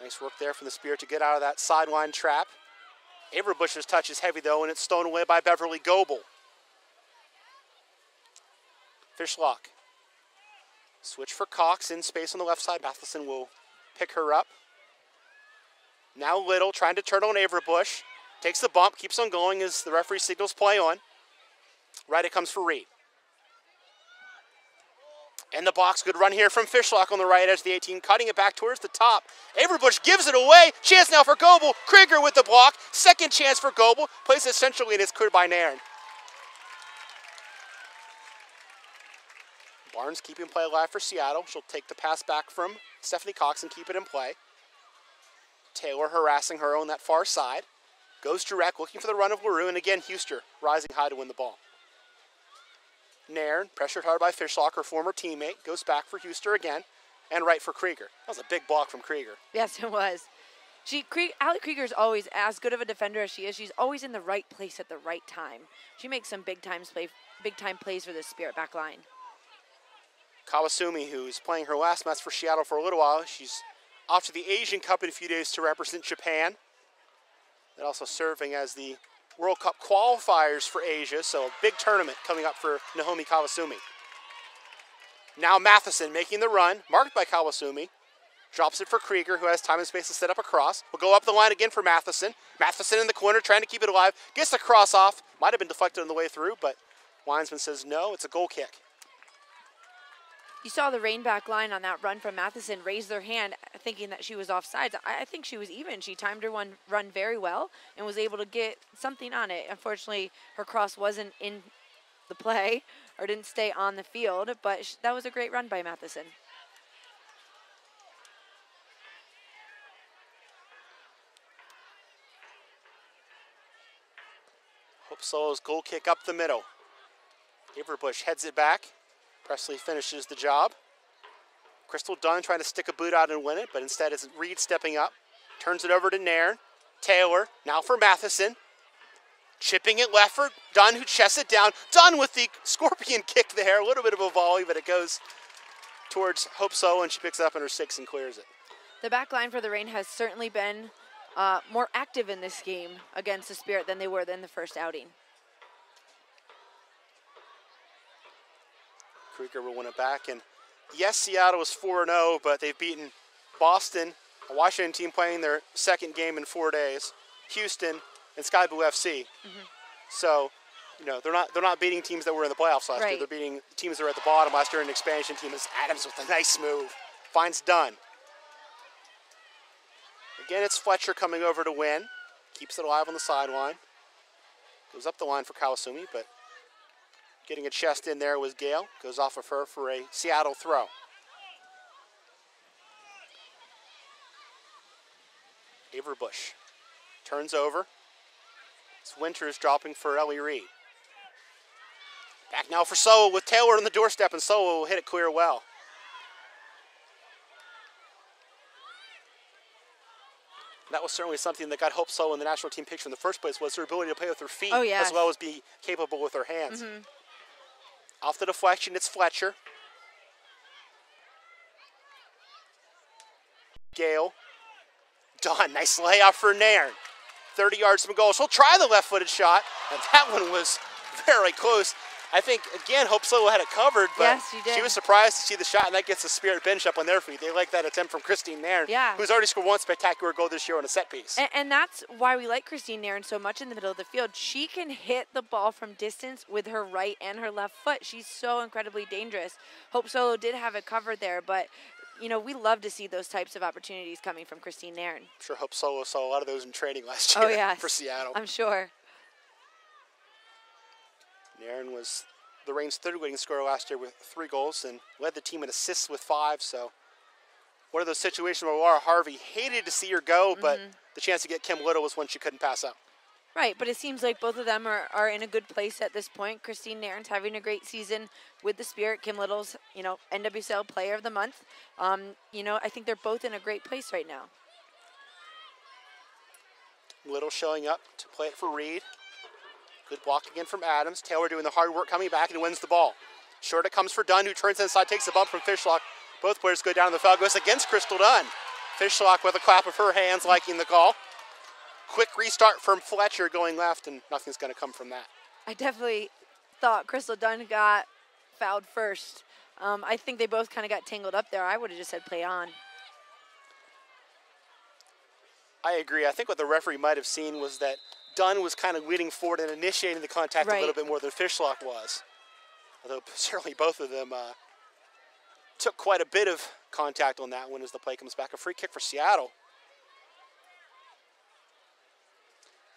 Nice work there from the Spirit to get out of that sideline trap. Averbush's touch is heavy, though, and it's stolen away by Beverly Goebel. Fishlock. Switch for Cox in space on the left side. Matheson will pick her up. Now Little trying to turn on Averbush. Takes the bump, keeps on going as the referee signals play on. Right, it comes for Reed. In the box, good run here from Fishlock on the right edge of the 18, cutting it back towards the top. Averbush gives it away. Chance now for Goebel. Krieger with the block. Second chance for Goebel. Plays it centrally and it's cleared by Nairn. Barnes keeping play alive for Seattle. She'll take the pass back from Stephanie Cox and keep it in play. Taylor harassing her on that far side. Goes direct, looking for the run of LaRue, and again, Huster rising high to win the ball. Nairn, pressured hard by Fishlock, her former teammate, goes back for Huster again, and right for Krieger. That was a big block from Krieger. Yes, it was. Allie Krieger's always, as good of a defender as she is, she's always in the right place at the right time. She makes some big-time plays for the Spirit back line. Kawasumi, who's playing her last match for Seattle for a little while, she's off to the Asian Cup in a few days to represent Japan. And also serving as the World Cup qualifiers for Asia, so a big tournament coming up for Naomi Kawasumi. Now Matheson making the run, marked by Kawasumi. Drops it for Krieger, who has time and space to set up a cross. Will go up the line again for Matheson. Matheson in the corner, trying to keep it alive. Gets the cross off. Might have been deflected on the way through, but linesman says no, it's a goal kick. You saw the Reign back line on that run from Matheson raise their hand thinking that she was offsides. I think she was even. She timed her run very well and was able to get something on it. Unfortunately, her cross wasn't in the play or didn't stay on the field, but that was a great run by Matheson. Hope Solo's goal kick up the middle. Averbush heads it back. Presley finishes the job. Crystal Dunn trying to stick a boot out and win it, but instead it's Reed stepping up. Turns it over to Nairn. Taylor, now for Matheson. Chipping it left for Dunn, who chests it down. Dunn with the scorpion kick there. A little bit of a volley, but it goes towards Hope Solo, and she picks it up in her 6 and clears it. The back line for the Reign has certainly been more active in this game against the Spirit than they were in the first outing. Krieger will win it back, and yes, Seattle was 4-0, but they've beaten Boston, a Washington team playing their second game in 4 days, Houston, and Sky Blue FC. So, you know, they're not beating teams that were in the playoffs last year. They're beating teams that were at the bottom last year. An expansion team is Adams with a nice move, finds Dunn. Again, it's Fletcher coming over to win, keeps it alive on the sideline, goes up the line for Kawasumi, but getting a chest in there was Gale. Goes off of her for a Seattle throw. Averbush turns over. It's Winters dropping for Ellie Reed. Back now for Solo with Taylor on the doorstep, and Solo will hit it clear well. That was certainly something that got Hope Solo in the national team picture in the first place, was her ability to play with her feet as well as be capable with her hands. Off the deflection, it's Fletcher. Gale. Dunn, nice layoff for Nairn. 30 yards from goal. She'll try the left-footed shot, and that one was very close. I think, again, Hope Solo had it covered, but she was surprised to see the shot, and that gets the Spirit bench up on their feet. They like that attempt from Christine Nairn, who's already scored one spectacular goal this year on a set piece. And that's why we like Christine Nairn so much in the middle of the field. She can hit the ball from distance with her right and her left foot. She's so incredibly dangerous. Hope Solo did have it covered there, but you know, we love to see those types of opportunities coming from Christine Nairn. I'm sure Hope Solo saw a lot of those in training last year for Seattle. I'm sure. Nairn was the Reign's third leading scorer last year with 3 goals and led the team in assists with 5. So one of those situations where Laura Harvey hated to see her go, but the chance to get Kim Little was one she couldn't pass up. Right, but it seems like both of them are in a good place at this point. Christine Nairn's having a great season with the Spirit. Kim Little's, you know, NWSL Player of the Month. You know, I think they're both in a great place right now. Little showing up to play it for Reed. Good block again from Adams. Taylor doing the hard work, coming back and wins the ball. Short it comes for Dunn, who turns inside, takes the bump from Fishlock. Both players go down in the foul. Goes against Crystal Dunn. Fishlock with a clap of her hands, liking the call. Quick restart from Fletcher going left, and nothing's going to come from that. I definitely thought Crystal Dunn got fouled first. I think they both kind of got tangled up there. I would have just said play on. I agree. I think what the referee might have seen was that Dunn was kind of leading forward and initiating the contact a little bit more than Fishlock was. Although certainly both of them took quite a bit of contact on that one as the play comes back. A free kick for Seattle.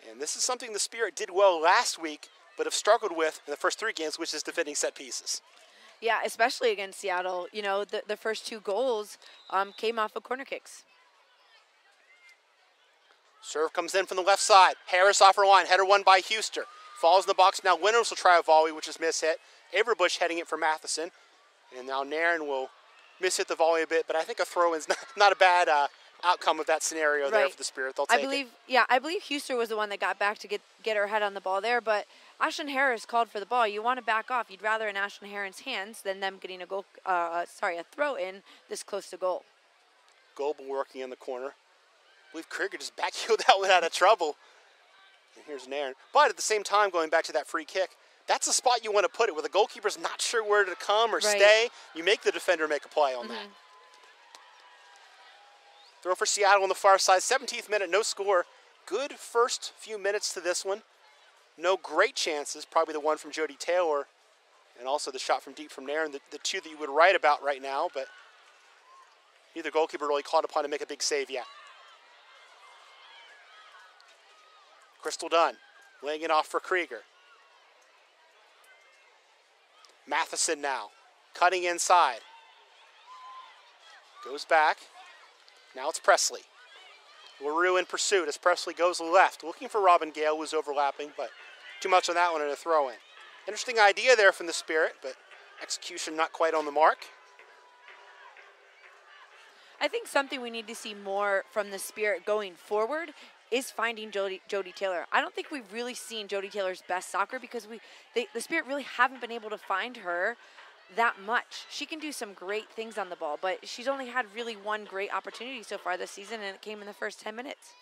And this is something the Spirit did well last week, but have struggled with in the first 3 games, which is defending set pieces. Yeah, especially against Seattle. You know, the first 2 goals came off of corner kicks. Serve comes in from the left side. Harris off her line. Header won by Huster. Falls in the box. Now Winters will try a volley, which is mishit. Averbush heading it for Matheson. And now Nairn will mishit the volley a bit, but I think a throw-in's not a bad outcome of that scenario there for the Spirit. They'll take it. Yeah, I believe Huster was the one that got back to get her head on the ball there, but Ashlyn Harris called for the ball. You want to back off. You'd rather in Ashlyn Harris' hands than them getting a throw-in this close to goal. Goebel working in the corner. I believe Krieger just backheeled that one out of trouble. And here's Nairn. But at the same time, going back to that free kick, that's the spot you want to put it, where the goalkeeper's not sure where to come or stay. You make the defender make a play on that. Throw for Seattle on the far side. 17th minute, no score. Good first few minutes to this one. No great chances. Probably the one from Jody Taylor and also the shot from deep from Nairn, the 2 that you would write about right now, but neither goalkeeper really called upon to make a big save yet. Crystal Dunn laying it off for Krieger. Matheson now, cutting inside. Goes back. Now it's Presley. LaRue in pursuit as Presley goes left, looking for Robin Gale, who's overlapping, but too much on that one and a throw-in. Interesting idea there from the Spirit, but execution not quite on the mark. I think something we need to see more from the Spirit going forward is finding Jody Taylor. I don't think we've really seen Jody Taylor's best soccer because the Spirit really haven't been able to find her that much. She can do some great things on the ball, but she's only had really one great opportunity so far this season, and it came in the first 10 minutes.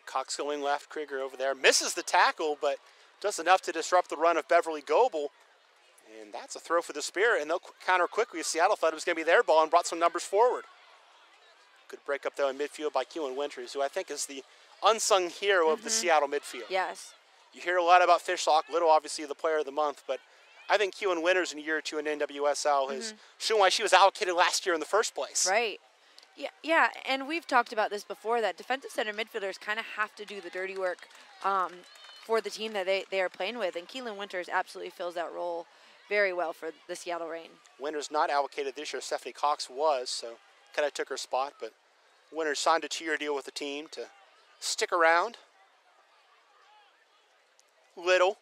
Cox going left, Krieger over there. Misses the tackle, but does enough to disrupt the run of Beverly Goebel. And that's a throw for the Spirit, and they'll counter quickly. Seattle thought it was going to be their ball and brought some numbers forward. Good break up, though, in midfield by Keelan Winters, who I think is the unsung hero of the Seattle midfield. Yes. You hear a lot about Fishlock, Little obviously the player of the month, but I think Keelan Winters in a year or two in NWSL has shown why she was allocated last year in the first place. Right. Yeah, and we've talked about this before, that defensive center midfielders kind of have to do the dirty work for the team that they are playing with, and Keelan Winters absolutely fills that role very well for the Seattle Reign. Winters not allocated this year. Stephanie Cox was, so kind of took her spot, but Winters signed a 2-year deal with the team to stick around. Little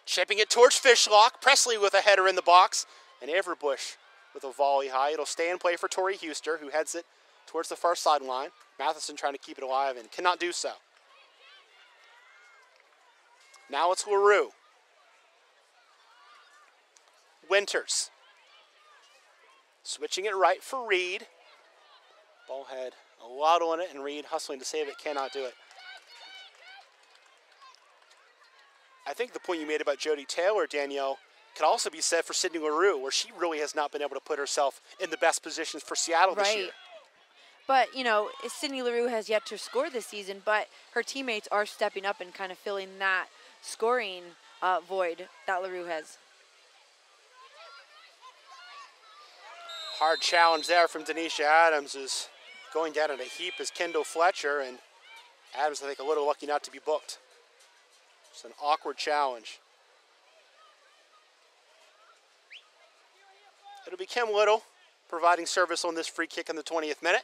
chipping it towards Fishlock. Presley with a header in the box, and Averbush with a volley high. It'll stay in play for Tori Huster, who heads it towards the far sideline. Matheson trying to keep it alive and cannot do so. Now it's LaRue. Winters. Switching it right for Reed. Ball had a lot on it, and Reed hustling to save it, cannot do it. I think the point you made about Jody Taylor, Danielle, could also be said for Sydney LaRue, where she really has not been able to put herself in the best positions for Seattle this year. But, you know, Sydney LaRue has yet to score this season, but her teammates are stepping up and kind of filling that scoring void that LaRue has. Hard challenge there from Denisha Adams, is going down in a heap as Kendall Fletcher, and Adams, I think, a little lucky not to be booked. It's an awkward challenge. It'll be Kim Little providing service on this free kick in the 20th minute.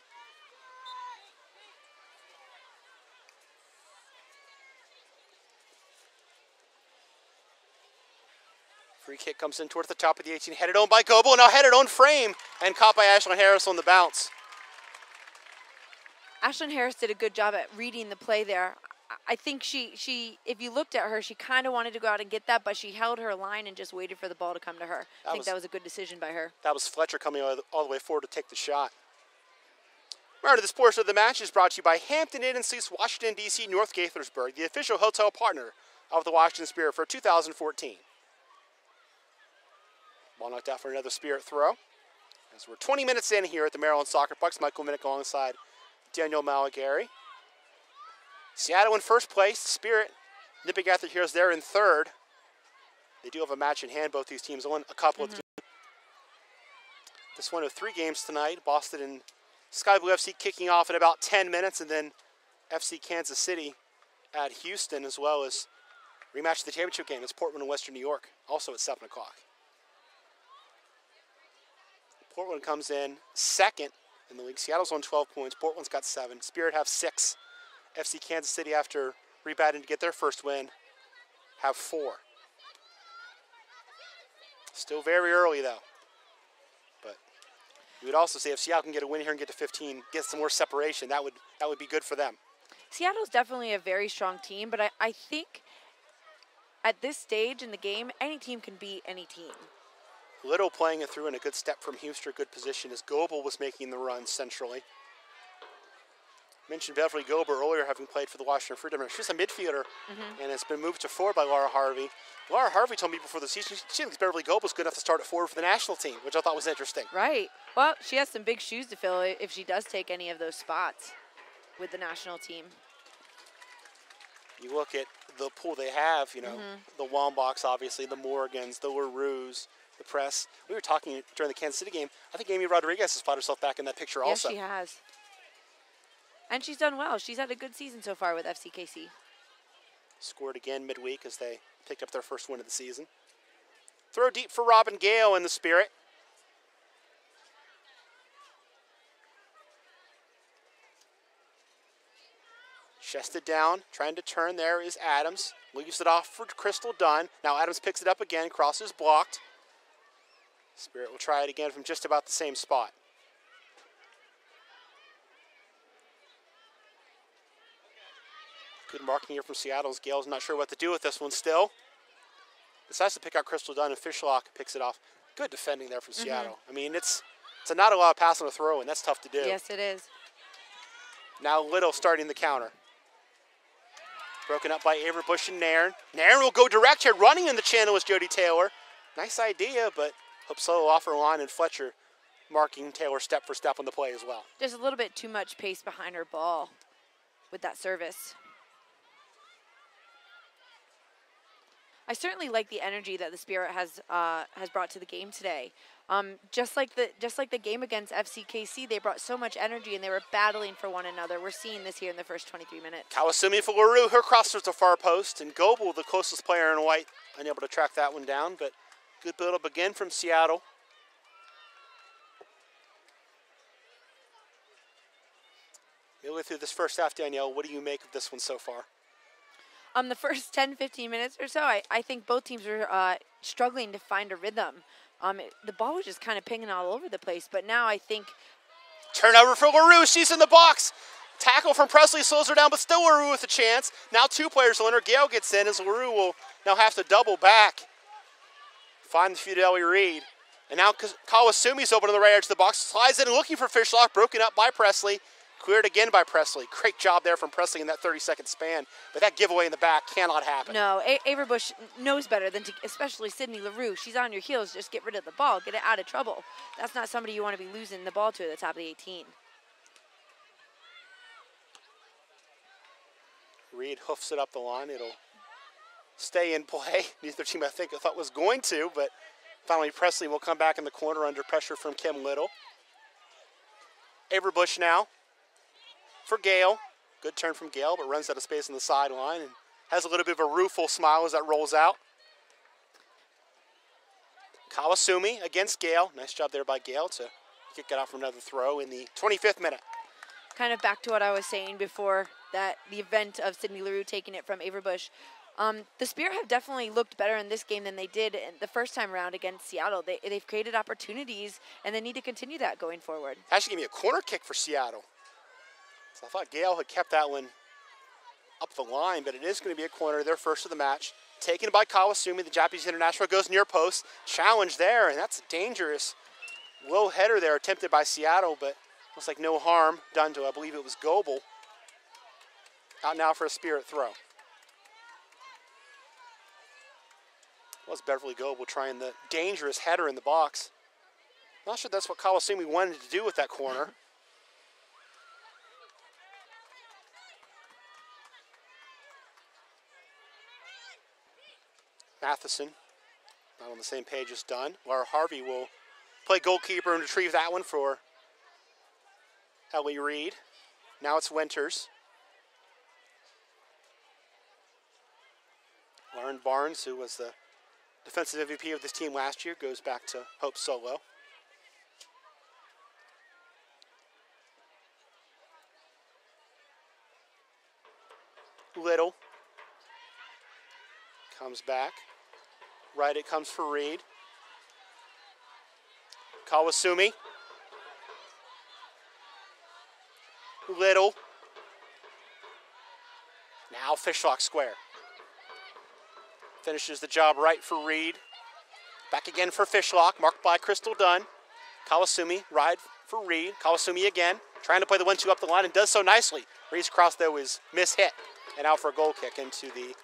Free kick comes in towards the top of the 18, headed on by Goebel, now headed on frame, and caught by Ashlyn Harris on the bounce. Ashlyn Harris did a good job at reading the play there. I think she if you looked at her, she kind of wanted to go out and get that, but she held her line and just waited for the ball to come to her. I think that was a good decision by her. That was Fletcher coming all the way forward to take the shot. Remember, this portion of the match is brought to you by Hampton Inn & Suites, Washington, D.C., North Gaithersburg, the official hotel partner of the Washington Spirit for 2014. Ball knocked out for another Spirit throw. As we're 20 minutes in here at the Maryland SoccerPlex, Michael Minnick alongside Daniel Malagary. Seattle in first place, Spirit nipping at their heels there in third. They do have a match in hand, both these teams won a couple of this one of 3 games tonight. Boston and Sky Blue FC kicking off in about 10 minutes, and then FC Kansas City at Houston, as well as rematch of the championship game. It's Portland and Western New York, also at 7 o'clock. Portland comes in second in the league. Seattle's on 12 points. Portland's got 7. Spirit have 6. FC Kansas City, after rebounding to get their first win, have 4. Still very early, though. But you would also say if Seattle can get a win here and get to 15, get some more separation, that would be good for them. Seattle's definitely a very strong team, but I think at this stage in the game, any team can beat any team. Little playing it through in a good step from Houston, good position as Goebel was making the run centrally. Mentioned Beverly Goebel earlier, having played for the Washington Freedom. She's a midfielder and has been moved to forward by Laura Harvey. Laura Harvey told me before the season she thinks Beverly Goebel's good enough to start at forward for the national team, which I thought was interesting. Right. Well, she has some big shoes to fill if she does take any of those spots with the national team. You look at the pool they have, you know, the Wombachs, obviously, the Morgans, the LaRues, the Press. We were talking during the Kansas City game. I think Amy Rodriguez has spotted herself back in that picture also. Yes, she has. And she's done well. She's had a good season so far with FCKC. Scored again midweek as they picked up their first win of the season. Throw deep for Robin Gale in the Spirit. Chested down, trying to turn. There is Adams. Leaves it off for Crystal Dunn. Now Adams picks it up again. Crosses blocked. Spirit will try it again from just about the same spot. Good marking here from Seattle's. Gale's not sure what to do with this one still. Decides to pick out Crystal Dunn, and Fishlock picks it off. Good defending there from Seattle. I mean, it's not a lot of pass on a throw, and that's tough to do. Yes, it is. Now Little starting the counter. Broken up by Averbush and Nairn. Nairn will go direct here. Running in the channel is Jody Taylor. Nice idea, but hooks solo off her line, and Fletcher marking Taylor step for step on the play as well. Just a little bit too much pace behind her ball with that service. I certainly like the energy that the Spirit has brought to the game today. Just like the game against FCKC, they brought so much energy and they were battling for one another. We're seeing this here in the first 23 minutes. Kawasumi for LaRue, her crosser to far post, and Goebel, the closest player in white, unable to track that one down, but good build-up again from Seattle. Midway through this first half, Danielle, what do you make of this one so far? The first 10-15 minutes or so, I think both teams were struggling to find a rhythm. The ball was just kind of pinging all over the place, but now I think... Turnover for LaRue, she's in the box. Tackle from Presley slows her down, but still LaRue with a chance. Now 2 players on her. Gale gets in as LaRue will now have to double back. Find the Fidelity Reed. And now Kawasumi's open to the right edge of the box. Slides in and looking for Fishlock, broken up by Presley. Cleared again by Presley. Great job there from Presley in that 30-second span. But that giveaway in the back cannot happen. No, Averbush knows better than to, especially Sydney LaRue. She's on your heels. Just get rid of the ball. Get it out of trouble. That's not somebody you want to be losing the ball to at the top of the 18. Reed hoofs it up the line. It'll stay in play. Neither team, I think, thought was going to, but finally Presley will come back in the corner under pressure from Kim Little. Averbush now for Gale. Good turn from Gale, but runs out of space on the sideline and has a little bit of a rueful smile as that rolls out. Kawasumi against Gale. Nice job there by Gale to kick it out for another throw in the 25th minute. Kind of back to what I was saying before, that the event of Sydney LaRue taking it from Averbush. The Spirit have definitely looked better in this game than they did in the first time around against Seattle. They've created opportunities, and they need to continue that going forward. Actually gave me a corner kick for Seattle. So I thought Gale had kept that one up the line, but it is going to be a corner, their first of the match. Taken by Kawasumi, the Japanese international, goes near post. Challenge there, and that's a dangerous low header there attempted by Seattle, but Looks like no harm done to, I believe it was Goebel. Out now for a Spirit throw. Was Beverly Goebel trying the dangerous header in the box. Not sure that's what Kawasumi wanted to do with that corner. Matheson, not on the same page as Dunn. Laura Harvey will play goalkeeper and retrieve that one for Ellie Reed. Now it's Winters. Lauren Barnes, who was the defensive MVP of this team last year, goes back to Hope Solo. Little comes back. Right, it comes for Reed. Kawasumi. Little. Now Fishlock square. Finishes the job right for Reed. Back again for Fishlock, marked by Crystal Dunn. Kawasumi, ride for Reed. Kawasumi again, trying to play the 1-2 up the line and does so nicely. Reed's cross, though, is mishit and out for a goal kick into the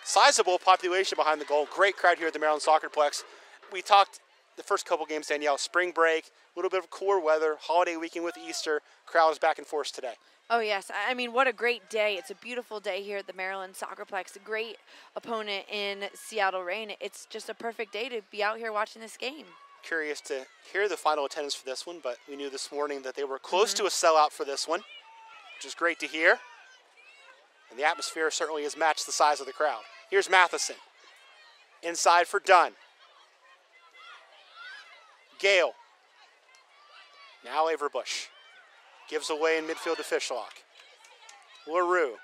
sizable population behind the goal. Great crowd here at the Maryland SoccerPlex. We talked the first couple games, Danielle, spring break, a little bit of cooler weather, holiday weekend with Easter. Crowd is back in force today. Oh, yes. I mean, what a great day. It's a beautiful day here at the Maryland SoccerPlex. A great opponent in Seattle Reign. It's just a perfect day to be out here watching this game. Curious to hear the final attendance for this one, but we knew this morning that they were close to a sellout for this one, which is great to hear. And the atmosphere certainly has matched the size of the crowd. Here's Matheson. Inside for Dunn. Gale. Now Averbush. Gives away in midfield to Fishlock. LaRue.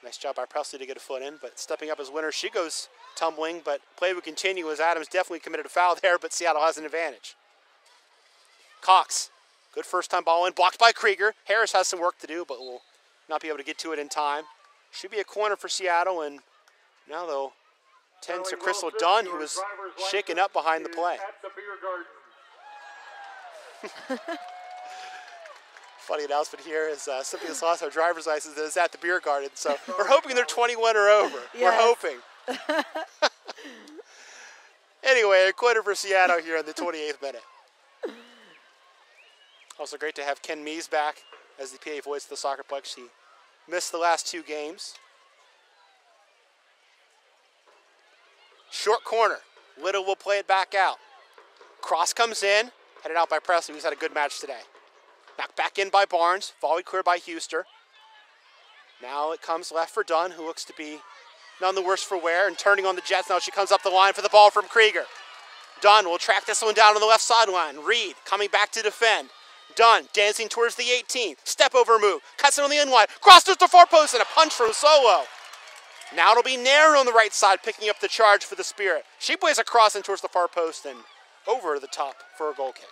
Nice job by Presley to get a foot in, but stepping up as winner, she goes tumbling, but play would continue as Adams definitely committed a foul there, but Seattle has an advantage. Cox. Good first time ball in, blocked by Krieger. Harris has some work to do, but will not be able to get to it in time. Should be a corner for Seattle, and now they'll tend to Crystal Dunn, who is shaken up behind the play. Funny announcement here is Cynthia has lost her driver's license and is at the beer garden, so we're hoping they're 21 or over. Yes. We're hoping. Anyway, a corner for Seattle here in the 28th minute. Also great to have Ken Mees back as the PA voice of the SoccerPlex. He missed the last 2 games. Short corner. Little will play it back out. Cross comes in, headed out by Presley, who's had a good match today. Knocked back in by Barnes, volleyed clear by Huster. Now it comes left for Dunn, who looks to be none the worse for wear, and turning on the Jets. Now she comes up the line for the ball from Krieger. Dunn will track this one down on the left sideline. Reed coming back to defend. Dunn dancing towards the 18th. Step over move. Cuts it on the end line. Crosses the far post and a punch from Solo. Now it'll be Nairn on the right side picking up the charge for the Spirit. She plays a cross in towards the far post and over the top for a goal kick.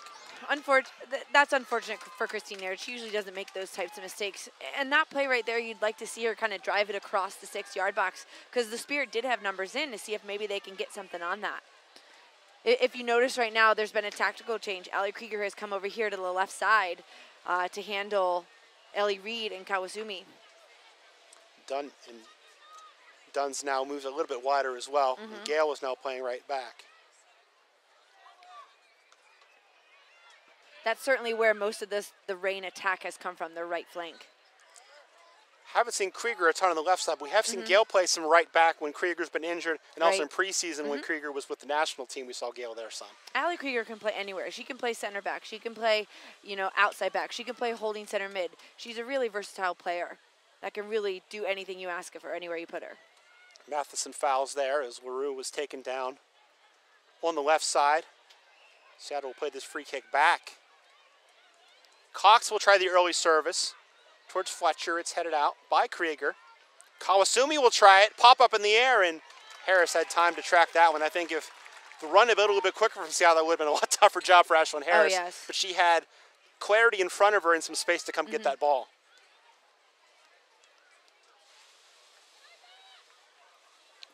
That's unfortunate for Christine Nairn. She usually doesn't make those types of mistakes. And that play right there, you'd like to see her kind of drive it across the 6-yard box because the Spirit did have numbers in to see if maybe they can get something on that. If you notice right now, there's been a tactical change. Allie Krieger has come over here to the left side to handle Ellie Reed and Kawasumi. Dunn's now moves a little bit wider as well. And Gale is now playing right back. That's certainly where most of the Reign attack has come from, their right flank. Haven't seen Krieger a ton on the left side. We have seen Gale play some right back when Krieger's been injured, and also in preseason when Krieger was with the national team, we saw Gale there some. Allie Krieger can play anywhere. She can play center back. She can play, outside back. She can play holding center mid. She's a really versatile player that can really do anything you ask of her, anywhere you put her. Matheson fouls there as LaRue was taken down on the left side. Seattle will play this free kick back. Cox will try the early service towards Fletcher. It's headed out by Krieger. Kawasumi will try it, pop up in the air, and Harris had time to track that one. I think if the run had been a little bit quicker from Seattle, that would have been a lot tougher job for Ashlyn Harris. Oh, yes. But she had clarity in front of her and some space to come get that ball.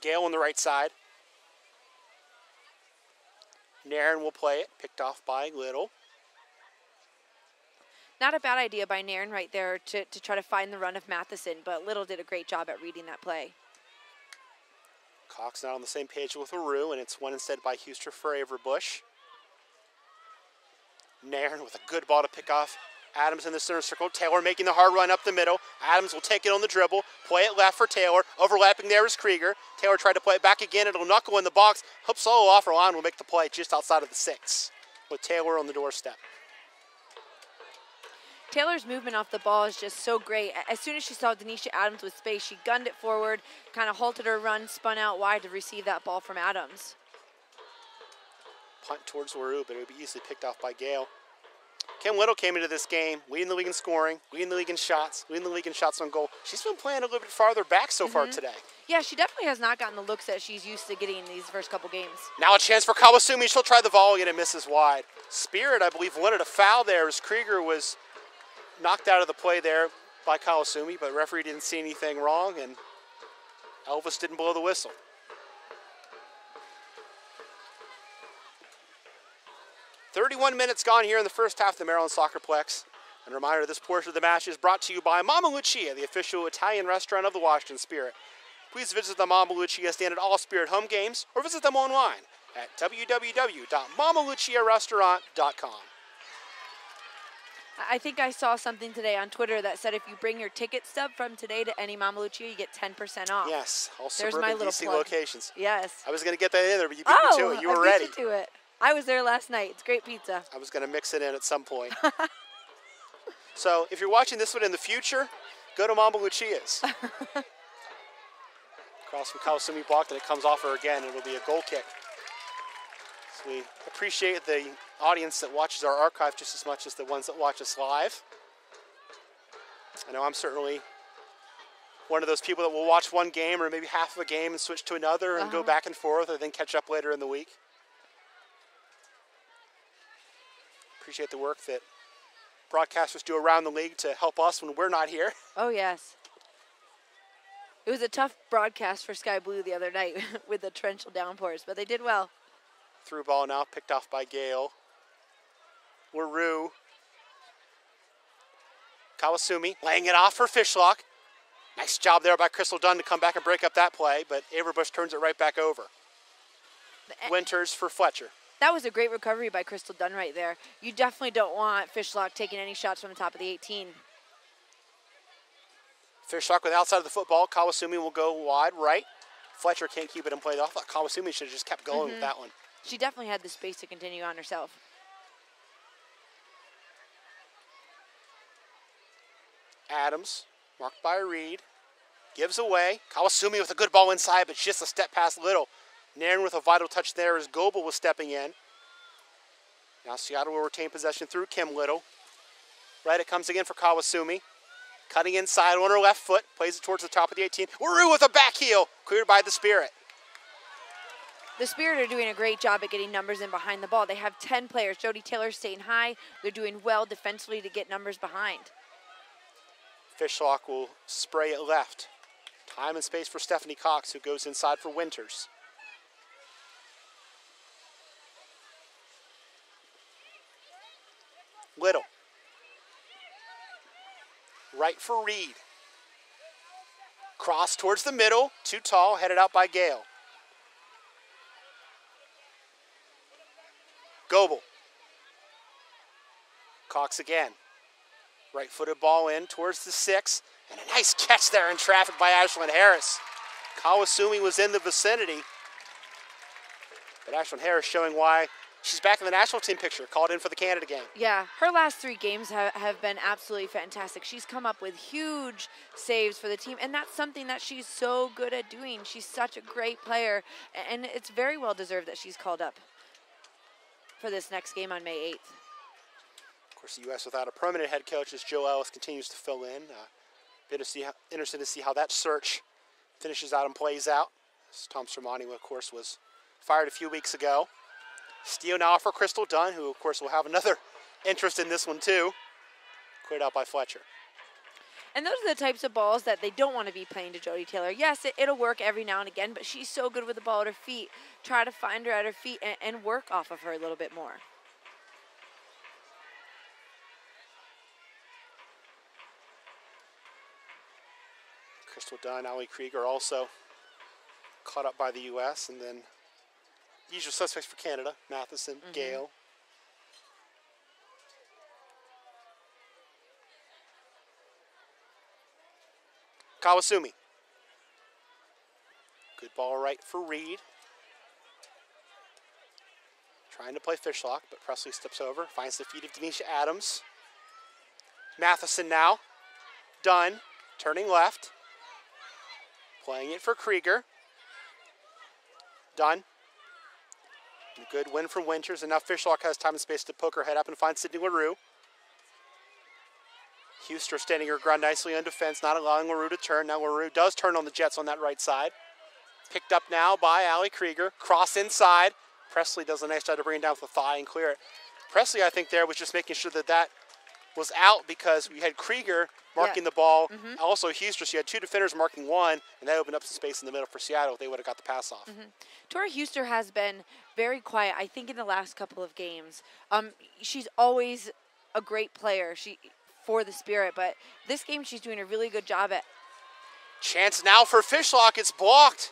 Gale on the right side. Nairn will play it, picked off by Little. Not a bad idea by Nairn right there to try to find the run of Matheson, but Little did a great job at reading that play. Cox not on the same page with LaRue, and it's won instead by Huster for Averbush. Nairn with a good ball to pick off Adams in the center circle. Taylor making the hard run up the middle. Adams will take it on the dribble, play it left for Taylor. Overlapping there is Krieger. Taylor tried to play it back again. It'll knuckle in the box. Hope solo off her line will make the play just outside of the 6 with Taylor on the doorstep. Taylor's movement off the ball is just so great. As soon as she saw Denisha Adams with space, she gunned it forward, kind of halted her run, spun out wide to receive that ball from Adams. Punt towards LaRue, but it would be easily picked off by Gale. Kim Little came into this game leading the league in scoring, leading the league in shots, leading the league in shots on goal. She's been playing a little bit farther back so far today. Yeah, she definitely has not gotten the looks that she's used to getting in these first couple games. Now a chance for Kawasumi. She'll try the volley and it misses wide. Spirit, I believe, wanted a foul there as Krieger was knocked out of the play there by Kawasumi, but referee didn't see anything wrong and Elvis didn't blow the whistle. "31 minutes gone here in the first half of the Maryland SoccerPlex. And a reminder, this portion of the match is brought to you by Mama Lucia, the official Italian restaurant of the Washington Spirit. Please visit the Mama Lucia stand at all Spirit home games or visit them online at www.mamaluciarestaurant.com. I think I saw something today on Twitter that said if you bring your ticket stub from today to any Mama Lucia, you get 10% off. Yes, all There's suburban my little DC plug. locations. Yes. I was going to get that in there, but you beat me to it. You were ready. I beat you to it. I was there last night. It's great pizza. I was going to mix it in at some point. So if you're watching this one in the future, go to Mama Lucia's. Cross from Kawasumi blocked, and it comes off her again. It'll be a goal kick. So we appreciate the audience that watches our archive just as much as the ones that watch us live. I know I'm certainly one of those people that will watch one game or maybe half of a game and switch to another and go back and forth and then catch up later in the week. Appreciate the work that broadcasters do around the league to help us when we're not here. Oh, yes. It was a tough broadcast for Sky Blue the other night with the torrential downpours, but they did well. Through ball now, picked off by Gale. LaRue. Kawasumi laying it off for Fishlock. Nice job there by Crystal Dunn to come back and break up that play, but Averbush turns it right back over. Winters for Fletcher. That was a great recovery by Crystal Dunn right there. You definitely don't want Fishlock taking any shots from the top of the 18. Fishlock with outside of the football. Kawasumi will go wide right. Fletcher can't keep it in play. I thought Kawasumi should have just kept going with that one. She definitely had the space to continue on herself. Adams, marked by Reed, gives away. Kawasumi with a good ball inside, but just a step past Little. Nairn with a vital touch there as Goebel was stepping in. Now Seattle will retain possession through Kim Little. Right, it comes again for Kawasumi. Cutting inside on her left foot, plays it towards the top of the 18. LaRue with a back heel, cleared by the Spirit. The Spirit are doing a great job at getting numbers in behind the ball. They have 10 players. Jody Taylor's staying high. They're doing well defensively to get numbers behind. Fishlock will spray it left. Time and space for Stephanie Cox, who goes inside for Winters. Little. Right for Reed. Cross towards the middle. Too tall, headed out by Gale. Goebel. Cox again. Right-footed ball in towards the 6. And a nice catch there in traffic by Ashlyn Harris. Kawasumi was in the vicinity. But Ashlyn Harris showing why she's back in the national team picture, called in for the Canada game. Yeah, her last 3 games have been absolutely fantastic. She's come up with huge saves for the team, and that's something that she's so good at doing. She's such a great player, and it's very well deserved that she's called up for this next game on May 8th. Of course, the U.S. without a permanent head coach as Joe Ellis continues to fill in. Interested to see how that search finishes out and plays out. As Tom Sermani, of course, was fired a few weeks ago. Steal now for Crystal Dunn, who, of course, will have another interest in this one, too. Cleared out by Fletcher. And those are the types of balls that they don't want to be playing to Jody Taylor. Yes, it'll work every now and again, but she's so good with the ball at her feet. Try to find her at her feet and work off of her a little bit more. Crystal Dunn, Ali Krieger also caught up by the U.S. And then usual suspects for Canada, Matheson, Gale. Kawasumi. Good ball right for Reed. Trying to play fishlock, but Presley steps over, finds the feet of Denisha Adams. Matheson now. Dunn, turning left. Playing it for Krieger. Dunn. A good win for Winters, and now Fishlock has time and space to poke her head up and find Sydney LaRue. Huster standing her ground nicely on defense, not allowing LaRue to turn. Now LaRue does turn on the Jets on that right side. Picked up now by Ali Krieger. Cross inside. Presley does a nice job to bring it down with the thigh and clear it. Presley, I think, there was just making sure that that was out because we had Krieger marking the ball. Also Huster, so you had two defenders marking one, and that opened up some space in the middle for Seattle if they would have got the pass off. Tori Huster has been very quiet, I think, in the last couple of games. She's always a great player for the Spirit, but this game she's doing a really good job at. Chance now for Fishlock. It's blocked.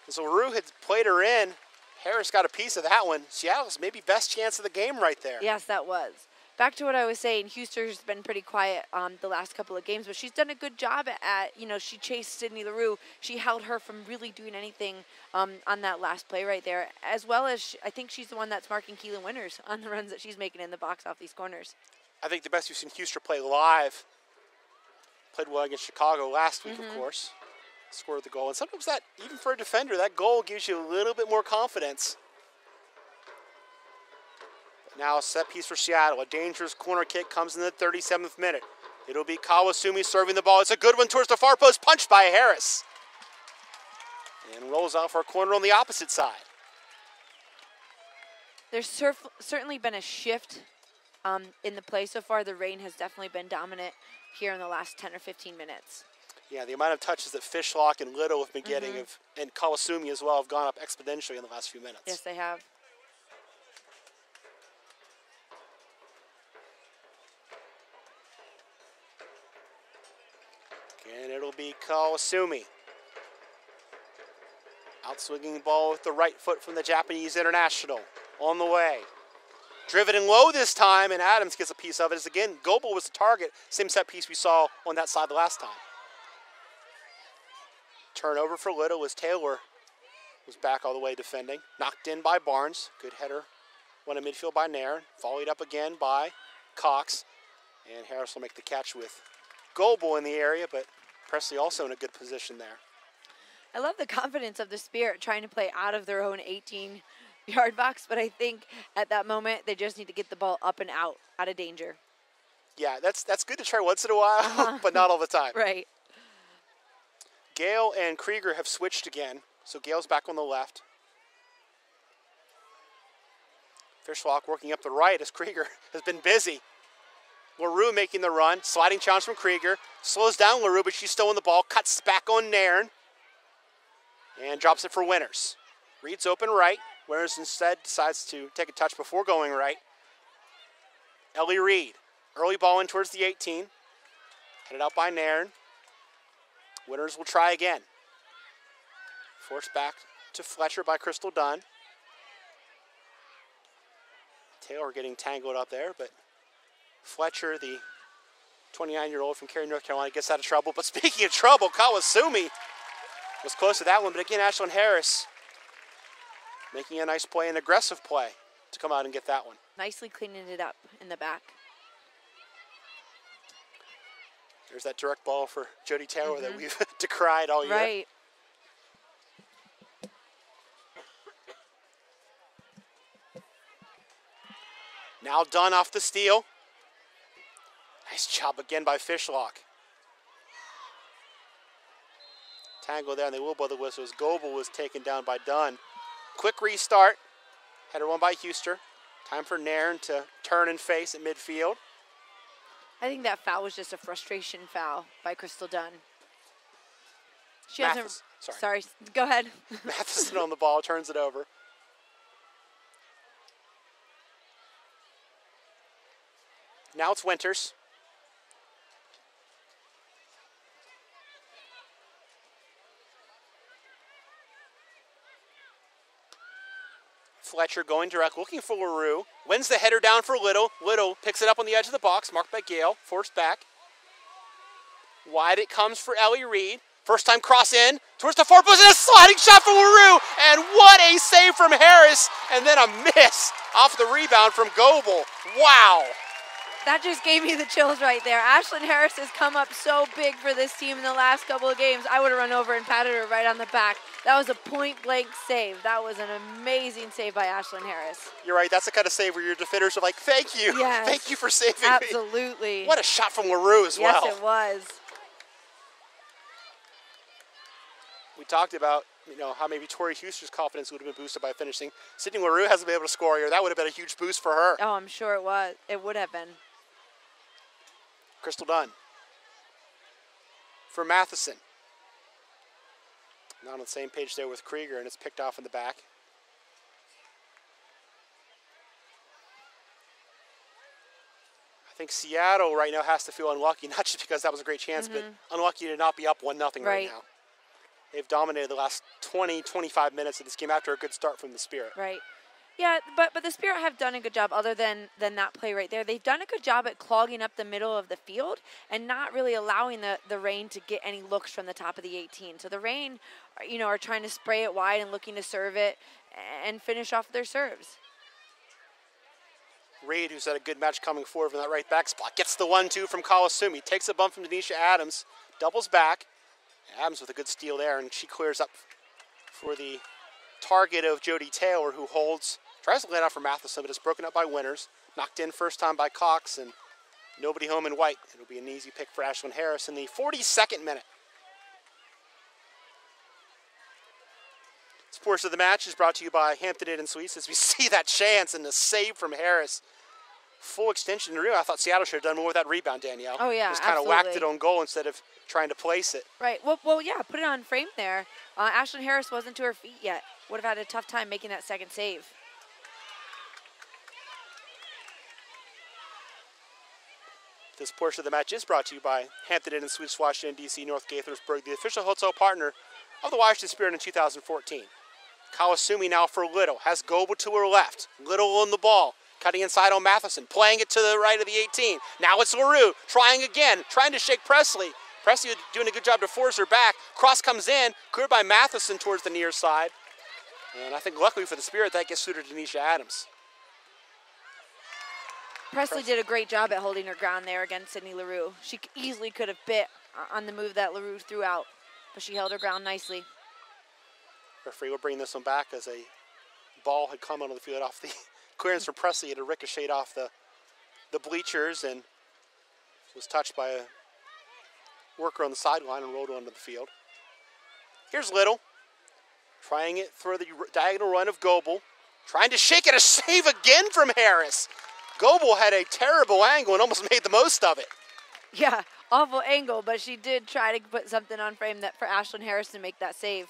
As LaRue had played her in, Harris got a piece of that one. Seattle's maybe best chance of the game right there. Yes, that was. Back to what I was saying, Huster's been pretty quiet the last couple of games, but she's done a good job at, she chased Sydney LaRue. She held her from really doing anything on that last play right there, as well as I think she's the one that's marking Keelan Winters on the runs that she's making in the box off these corners. I think the best we've seen Huster play live. Played well against Chicago last week, of course. Scored the goal. And sometimes that, even for a defender, that goal gives you a little bit more confidence. Now a set piece for Seattle. A dangerous corner kick comes in the 37th minute. It'll be Kawasumi serving the ball. It's a good one towards the far post, punched by Harris. And rolls out for a corner on the opposite side. There's certainly been a shift in the play so far. The rain has definitely been dominant here in the last 10 or 15 minutes. Yeah, the amount of touches that Fishlock and Little have been getting, and Kawasumi as well, have gone up exponentially in the last few minutes. Yes, they have. And it'll be Kawasumi. Outswinging the ball with the right foot from the Japanese international. On the way. Driven in low this time, and Adams gets a piece of it. As again, Goebel was the target. Same set piece we saw on that side the last time. Turnover for Little as Taylor was back all the way defending. Knocked in by Barnes. Good header. Won in midfield by Nairn. Volleyed up again by Cox. And Harris will make the catch with Goebel in the area, but Presley also in a good position there. I love the confidence of the Spirit trying to play out of their own 18-yard box, but I think at that moment they just need to get the ball up and out of danger. Yeah, that's good to try once in a while, but not all the time. Right. Gale and Krieger have switched again, so Gale's back on the left. Fishlock working up the right as Krieger has been busy. LaRue making the run, sliding challenge from Krieger. Slows down LaRue, but she's still in the ball. Cuts back on Nairn. And drops it for Winters. Reed's open right. Winters instead decides to take a touch before going right. Ellie Reed. Early ball in towards the 18. Headed out by Nairn. Winters will try again. Forced back to Fletcher by Crystal Dunn. Taylor getting tangled up there, but Fletcher, the 29-year-old from Cary, North Carolina, gets out of trouble. But speaking of trouble, Kawasumi was close to that one. But again, Ashlyn Harris making a nice play, an aggressive play to come out and get that one. Nicely cleaning it up in the back. There's that direct ball for Jody Taylor that we've decried all year. Right. Now Dunn off the steal. Nice job again by Fishlock. Tangle there, and they will blow the whistle as Goebel was taken down by Dunn. Quick restart. Header won by Huster. Time for Nairn to turn and face at midfield. I think that foul was just a frustration foul by Crystal Dunn. She Mathis, hasn't. Sorry, go ahead. Matheson on the ball, turns it over. Now it's Winters. Fletcher going direct, looking for LaRue. Wins the header down for Little. Little picks it up on the edge of the box, marked by Gale, forced back. Wide it comes for Ellie Reed. First time cross in, towards the far post, and a sliding shot from LaRue. And what a save from Harris, and then a miss off the rebound from Goebel. Wow. That just gave me the chills right there. Ashlyn Harris has come up so big for this team in the last couple of games. I would have run over and patted her right on the back. That was a point-blank save. That was an amazing save by Ashlyn Harris. You're right. That's the kind of save where your defenders are like, thank you. Yes, thank you for saving me. absolutely. What a shot from LaRue as well. Yes, it was. We talked about, how maybe Tori Huster's confidence would have been boosted by finishing. Sydney LaRue hasn't been able to score here. That would have been a huge boost for her. Oh, I'm sure it was. It would have been. Crystal Dunn for Matheson. Not on the same page there with Krieger, and it's picked off in the back. I think Seattle right now has to feel unlucky, not just because that was a great chance, but unlucky to not be up 1-0 right now. They've dominated the last 20, 25 minutes of this game after a good start from the Spirit. Right. Yeah, but the Spirit have done a good job other than that play right there. They've done a good job at clogging up the middle of the field and not really allowing the Reign to get any looks from the top of the 18. So the Reign, are trying to spray it wide and looking to serve it and finish off their serves. Reed, who's had a good match coming forward from that right back spot, gets the 1-2 from Kawasumi, takes a bump from Denisha Adams, doubles back. Adams with a good steal there, and she clears up for the target of Jody Taylor, who tries to lay it out for Matheson, but it's broken up by Winters. Knocked in first time by Cox, and nobody home in white. It'll be an easy pick for Ashlyn Harris in the 42nd minute. This portion of the match is brought to you by Hampton Inn and Suites as we see that chance and the save from Harris. Full extension. Really, I thought Seattle should have done more with that rebound, Danielle. Oh, yeah, just kind of whacked it on goal instead of trying to place it. Right. Well, yeah, put it on frame there. Ashlyn Harris wasn't to her feet yet. Would have had a tough time making that second save. This portion of the match is brought to you by Hampton Inn and Suites, Washington, D.C., North Gaithersburg, the official hotel partner of the Washington Spirit in 2014. Kawasumi now for Little. Has Goebel to her left. Little on the ball. Cutting inside on Matheson. Playing it to the right of the 18. Now it's LaRue. Trying again. Trying to shake Presley. Presley doing a good job to force her back. Cross comes in. Cleared by Matheson towards the near side. And I think luckily for the Spirit, that gets through to Denisha Adams. Presley did a great job at holding her ground there against Sydney LaRue. She easily could have bit on the move that LaRue threw out, but she held her ground nicely. Referee will bring this one back as a ball had come onto the field off the clearance from Presley. It had ricocheted off the bleachers and was touched by a worker on the sideline and rolled onto the field. Here's Little, trying it for the diagonal run of Goebel. Trying to shake it, a save again from Harris. Goebel had a terrible angle and almost made the most of it. Yeah, awful angle, but she did try to put something on frame that for Ashlyn Harris to make that save.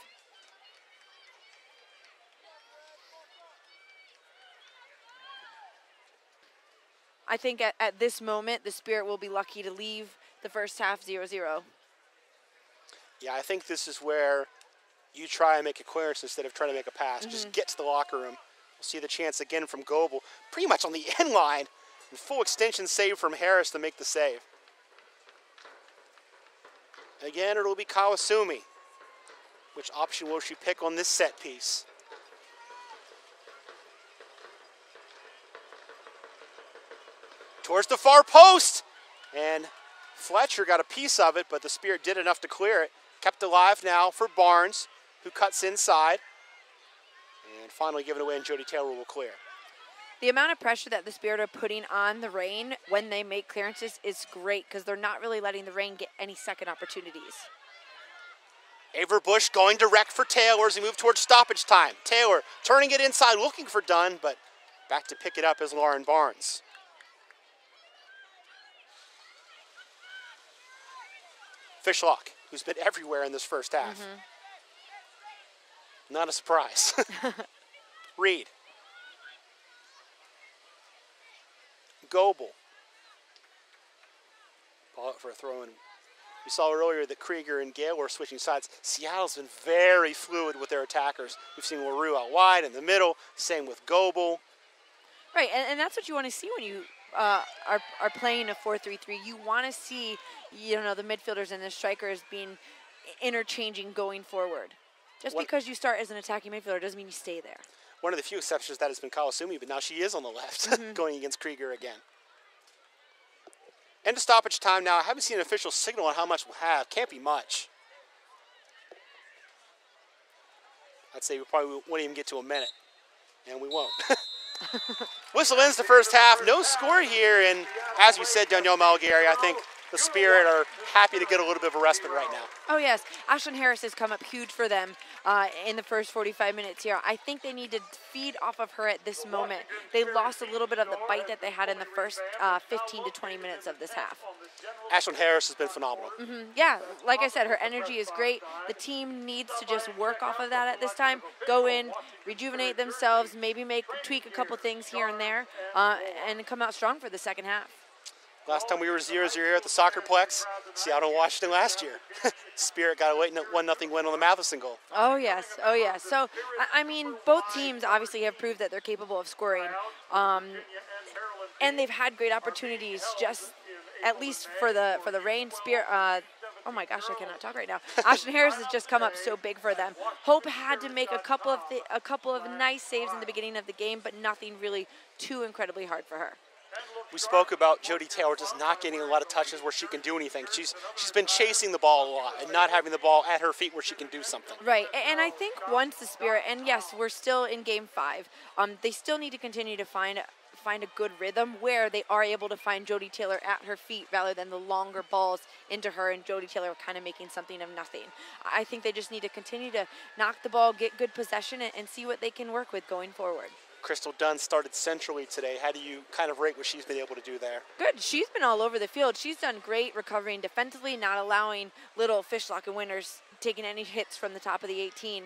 I think at this moment, the Spirit will be lucky to leave the first half 0-0. Yeah, I think this is where you try and make a clearance instead of trying to make a pass. Just get to the locker room. We'll see the chance again from Goebel, pretty much on the end line. And full extension save from Harris to make the save. Again, it'll be Kawasumi. Which option will she pick on this set piece? Towards the far post. And Fletcher got a piece of it, but the Spirit did enough to clear it. Kept alive now for Barnes, who cuts inside. And finally given away, and Jody Taylor will clear. The amount of pressure that the Spirit are putting on the Reign when they make clearances is great because they're not really letting the Reign get any second opportunities. Averbush going direct for Taylor as he moves towards stoppage time. Taylor turning it inside, looking for Dunn, but back to pick it up is Lauren Barnes. Fishlock, who's been everywhere in this first half. Not a surprise. Reed. Goebel. Ball out for a throw-in. We saw earlier that Krieger and Gale were switching sides. Seattle's been very fluid with their attackers. We've seen LaRue out wide in the middle, same with Goebel. Right, and that's what you want to see when you are playing a 4-3-3. You want to see, the midfielders and the strikers being interchanging going forward. Just because you start as an attacking midfielder doesn't mean you stay there. One of the few exceptions to that has been Kawasumi, but now she is on the left, going against Krieger again. End of stoppage time now. I haven't seen an official signal on how much we'll have. Can't be much. I'd say we probably won't even get to a minute, and we won't. Whistle ends the first half. No score here, and as we said, Danielle Malgary, I think the Spirit are happy to get a little bit of a respite right now. Oh, yes. Ashlyn Harris has come up huge for them in the first 45 minutes here. I think they need to feed off of her at this moment. They lost a little bit of the bite that they had in the first 15 to 20 minutes of this half. Ashlyn Harris has been phenomenal. Yeah, like I said, her energy is great. The team needs to just work off of that at this time. Go in, rejuvenate themselves, maybe tweak a couple things here and there, and come out strong for the second half. Last time we were 0-0 here at the SoccerPlex, Seattle and Washington last year. Spirit got a 1-0 win on the Matheson goal. Oh, yes. Oh, yes. So, I mean, both teams obviously have proved that they're capable of scoring. And they've had great opportunities just at least for the Reign. Spirit, oh my gosh, I cannot talk right now. Ashlyn Harris has just come up so big for them. Hope had to make a couple of nice saves in the beginning of the game, but nothing really too incredibly hard for her. We spoke about Jody Taylor just not getting a lot of touches where she can do anything. She's been chasing the ball a lot and not having the ball at her feet where she can do something. Right, and I think once the Spirit, and yes, we're still in Game 5, they still need to continue to find a good rhythm where they are able to find Jody Taylor at her feet rather than the longer balls into her and Jody Taylor kind of making something of nothing. I think they just need to continue to knock the ball, get good possession, and see what they can work with going forward. Crystal Dunn started centrally today. How do you kind of rate what she's been able to do there? Good. She's been all over the field. She's done great recovering defensively, not allowing little Fishlock and Winters taking any hits from the top of the 18.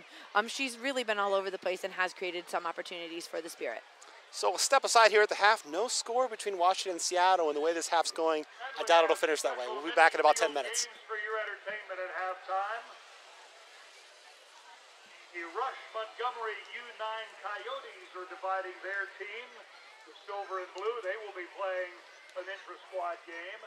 She's really been all over the place and has created some opportunities for the Spirit. So we'll step aside here at the half. No score between Washington and Seattle, and the way this half's going, I doubt it'll finish that way. We'll be back in about 10 minutes. For your entertainment at halftime, the Rush Montgomery U9 Coyotes are dividing their team. The silver and blue, they will be playing an intra-squad game.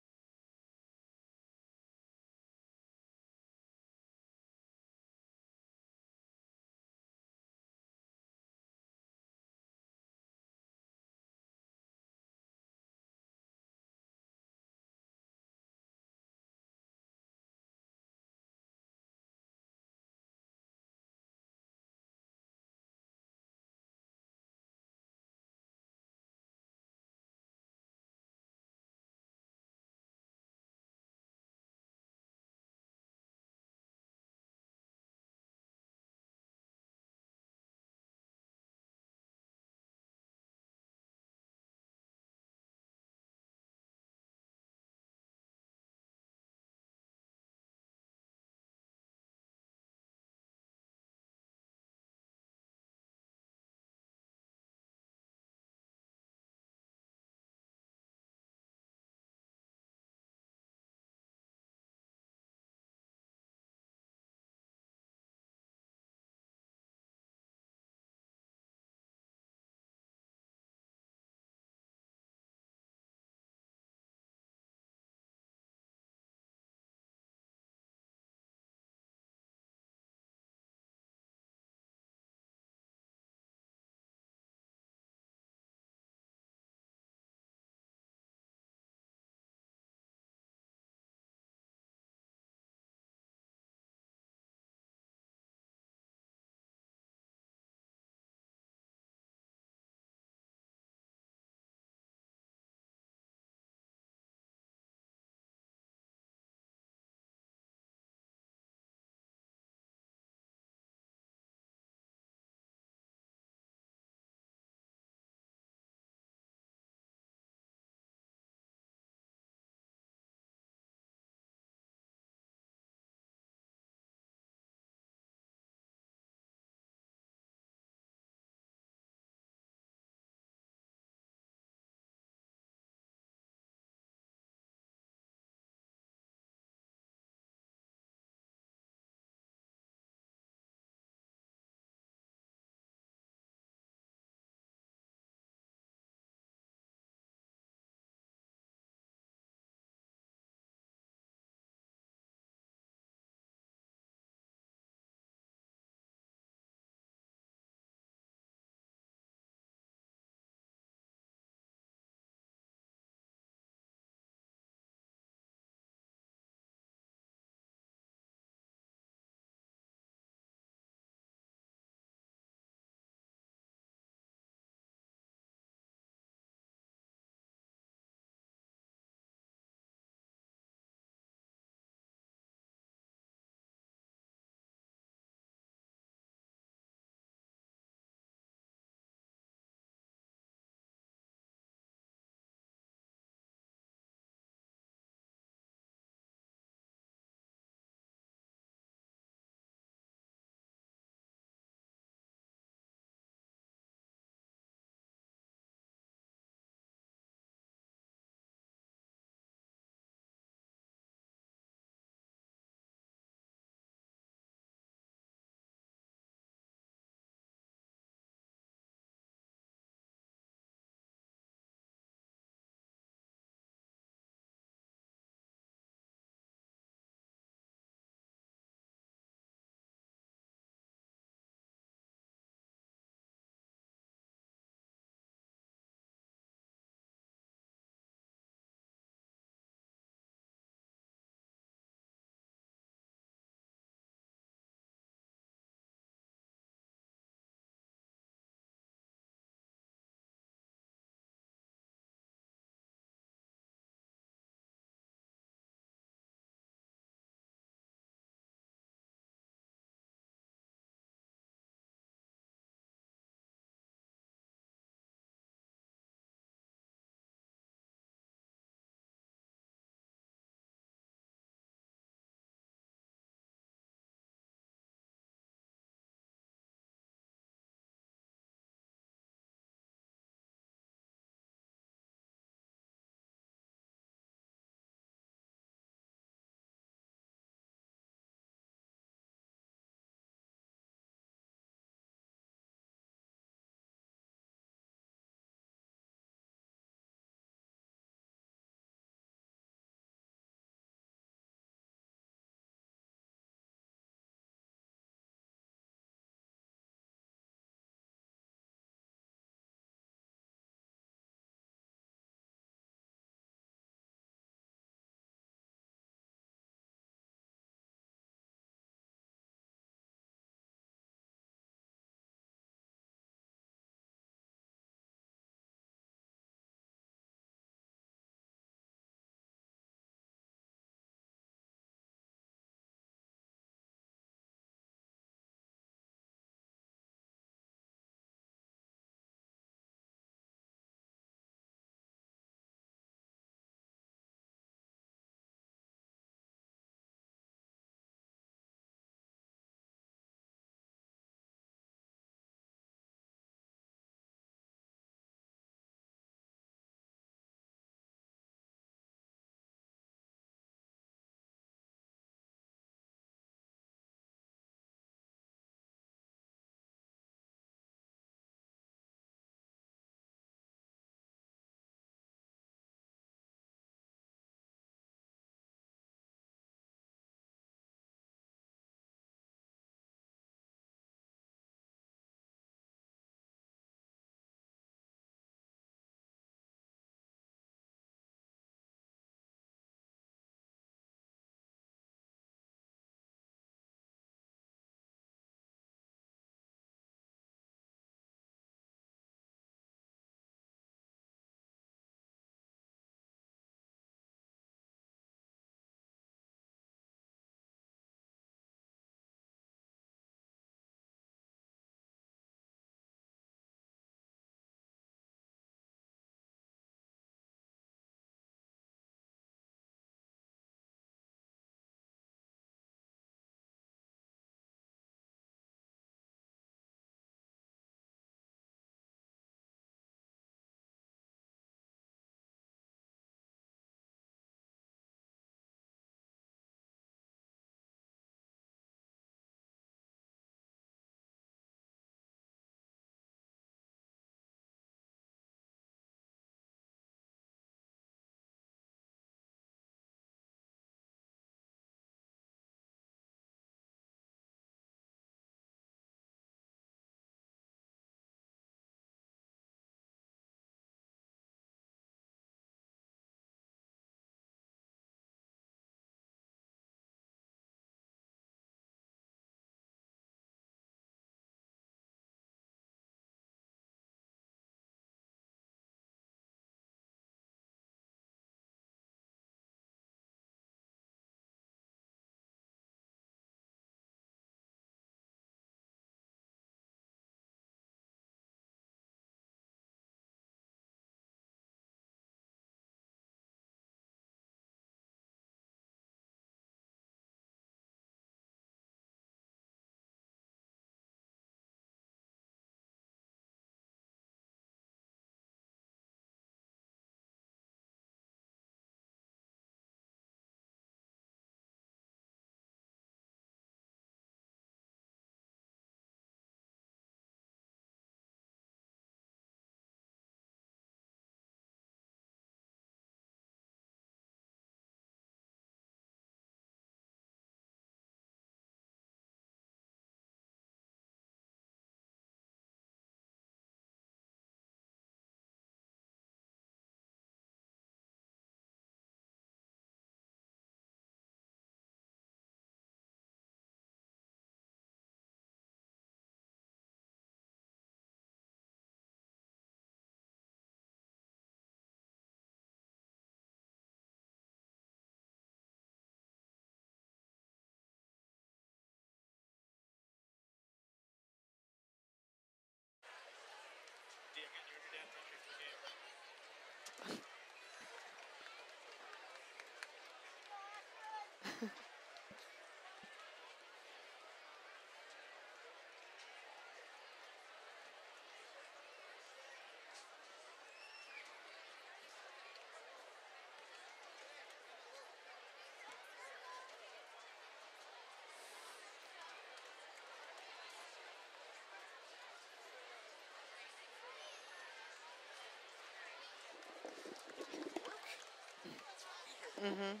Welcome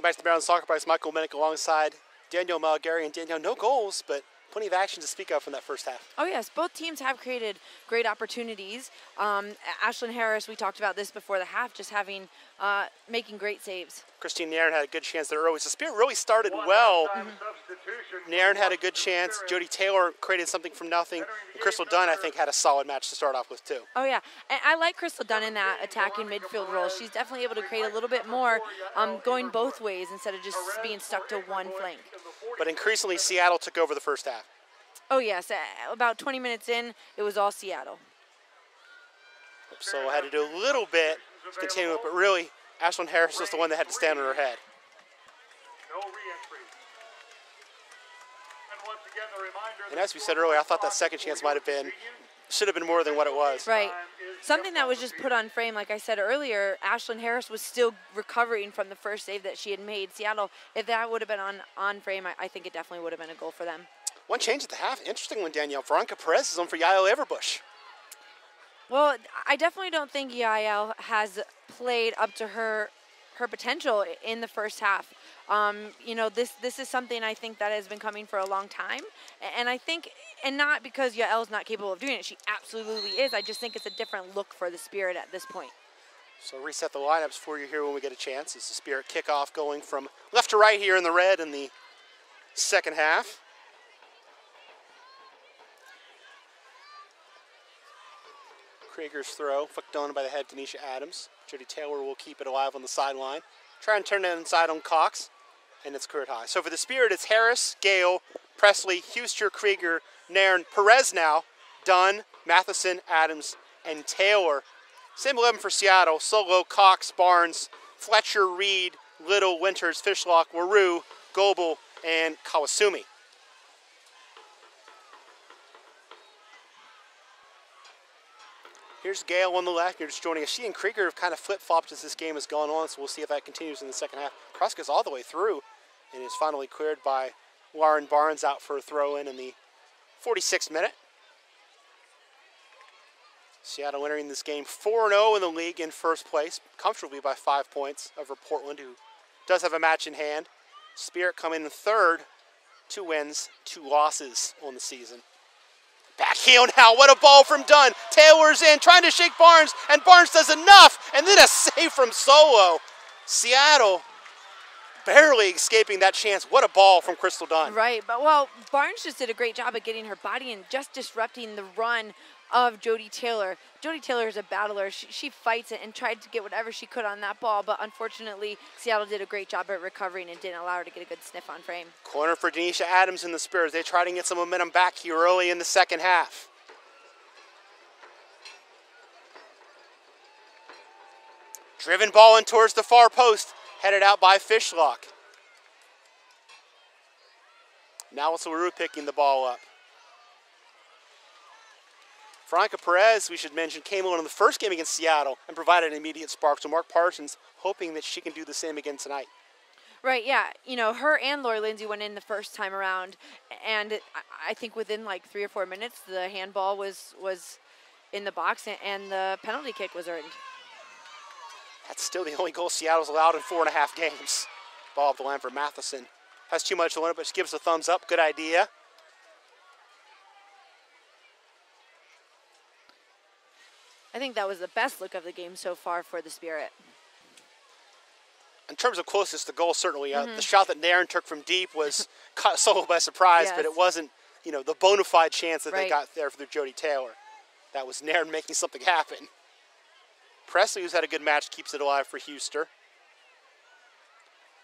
back to the Maryland SoccerPlex. Michael Minnick alongside Danielle Malgary. And Danielle, no goals, but plenty of action to speak of from that first half. Oh, yes. Both teams have created great opportunities. Ashlyn Harris, we talked about this before the half, just making great saves. Christine Nairn had a good chance there early. So Spirit really started well. Nairn had a good chance. Jody Taylor created something from nothing. And Crystal Dunn, I think, had a solid match to start off with, too. Oh, yeah. And I like Crystal Dunn in that attacking midfield role. She's definitely able to create a little bit more going both ways instead of just being stuck to one flank. But increasingly, Seattle took over the first half. Oh, yes. About 20 minutes in, it was all Seattle. So had to do a little bit to continue it, but really, Ashlyn Harris was the one that had to stand on her head. No re-entry. And once again, the reminder. And as we said earlier, I thought that second chance should have been more than what it was. Right. Something that was just put on frame, like I said earlier, Ashlyn Harris was still recovering from the first save that she had made. Seattle, if that would have been on frame, I think it definitely would have been a goal for them. One change at the half. Interesting one, Danielle. Veronica Perez is on for Yael Everbush. Well, I definitely don't think Yael has played up to her potential in the first half. This is something I think that has been coming for a long time. And I think, and not because Yael's not capable of doing it. She absolutely is. I just think it's a different look for the Spirit at this point. So reset the lineups for you here when we get a chance. It's the Spirit kickoff going from left to right here in the red in the second half. Krieger's throw, flicked on by the head, Tanisha Adams. Jody Taylor will keep it alive on the sideline. Try and turn it inside on Cox, and it's career high. So for the Spirit, it's Harris, Gale, Presley, Huster, Krieger, Nairn, Perez now, Dunn, Matheson, Adams, and Taylor. Same 11 for Seattle. Solo, Cox, Barnes, Fletcher, Reed, Little, Winters, Fishlock, Waru, Goebel, and Kawasumi. Here's Gale on the left. You're just joining us. She and Krieger have kind of flip-flopped as this game has gone on, so we'll see if that continues in the second half. Cross goes all the way through and is finally cleared by Lauren Barnes out for a throw-in the 46th minute. Seattle entering this game 4-0 in the league in first place, comfortably by 5 points over Portland, who does have a match in hand. Spirit coming in third, 2 wins, 2 losses on the season. Back heel now, what a ball from Dunn. Taylor's in, trying to shake Barnes, and Barnes does enough, and then a save from Solo. Seattle barely escaping that chance. What a ball from Crystal Dunn. Right, but well, Barnes just did a great job of getting her body and just disrupting the run of Jody Taylor. Jody Taylor is a battler. She fights it and tried to get whatever she could on that ball, but unfortunately, Seattle did a great job at recovering and didn't allow her to get a good sniff on frame. Corner for Denisha Adams and the Spurs. They try to get some momentum back here early in the second half. Driven ball in towards the far post, headed out by Fishlock. Now it's LaRue picking the ball up. Veronica Perez, we should mention, came on in the first game against Seattle and provided an immediate spark. So Mark Parsons hoping that she can do the same again tonight. Right, yeah. You know, her and Lori Lindsay went in the first time around, and I think within like 3 or 4 minutes, the handball was in the box and the penalty kick was earned. That's still the only goal Seattle's allowed in 4.5 games. Ball off the line for Matheson. Has too much on it, but she gives a thumbs up. Good idea. I think that was the best look of the game so far for the Spirit. In terms of closest to goal, certainly. The shot that Nairn took from deep was caught Solo by surprise, but it wasn't, the bona fide chance that they got there for the Jody Taylor. That was Nairn making something happen. Presley, who's had a good match, keeps it alive for Huster.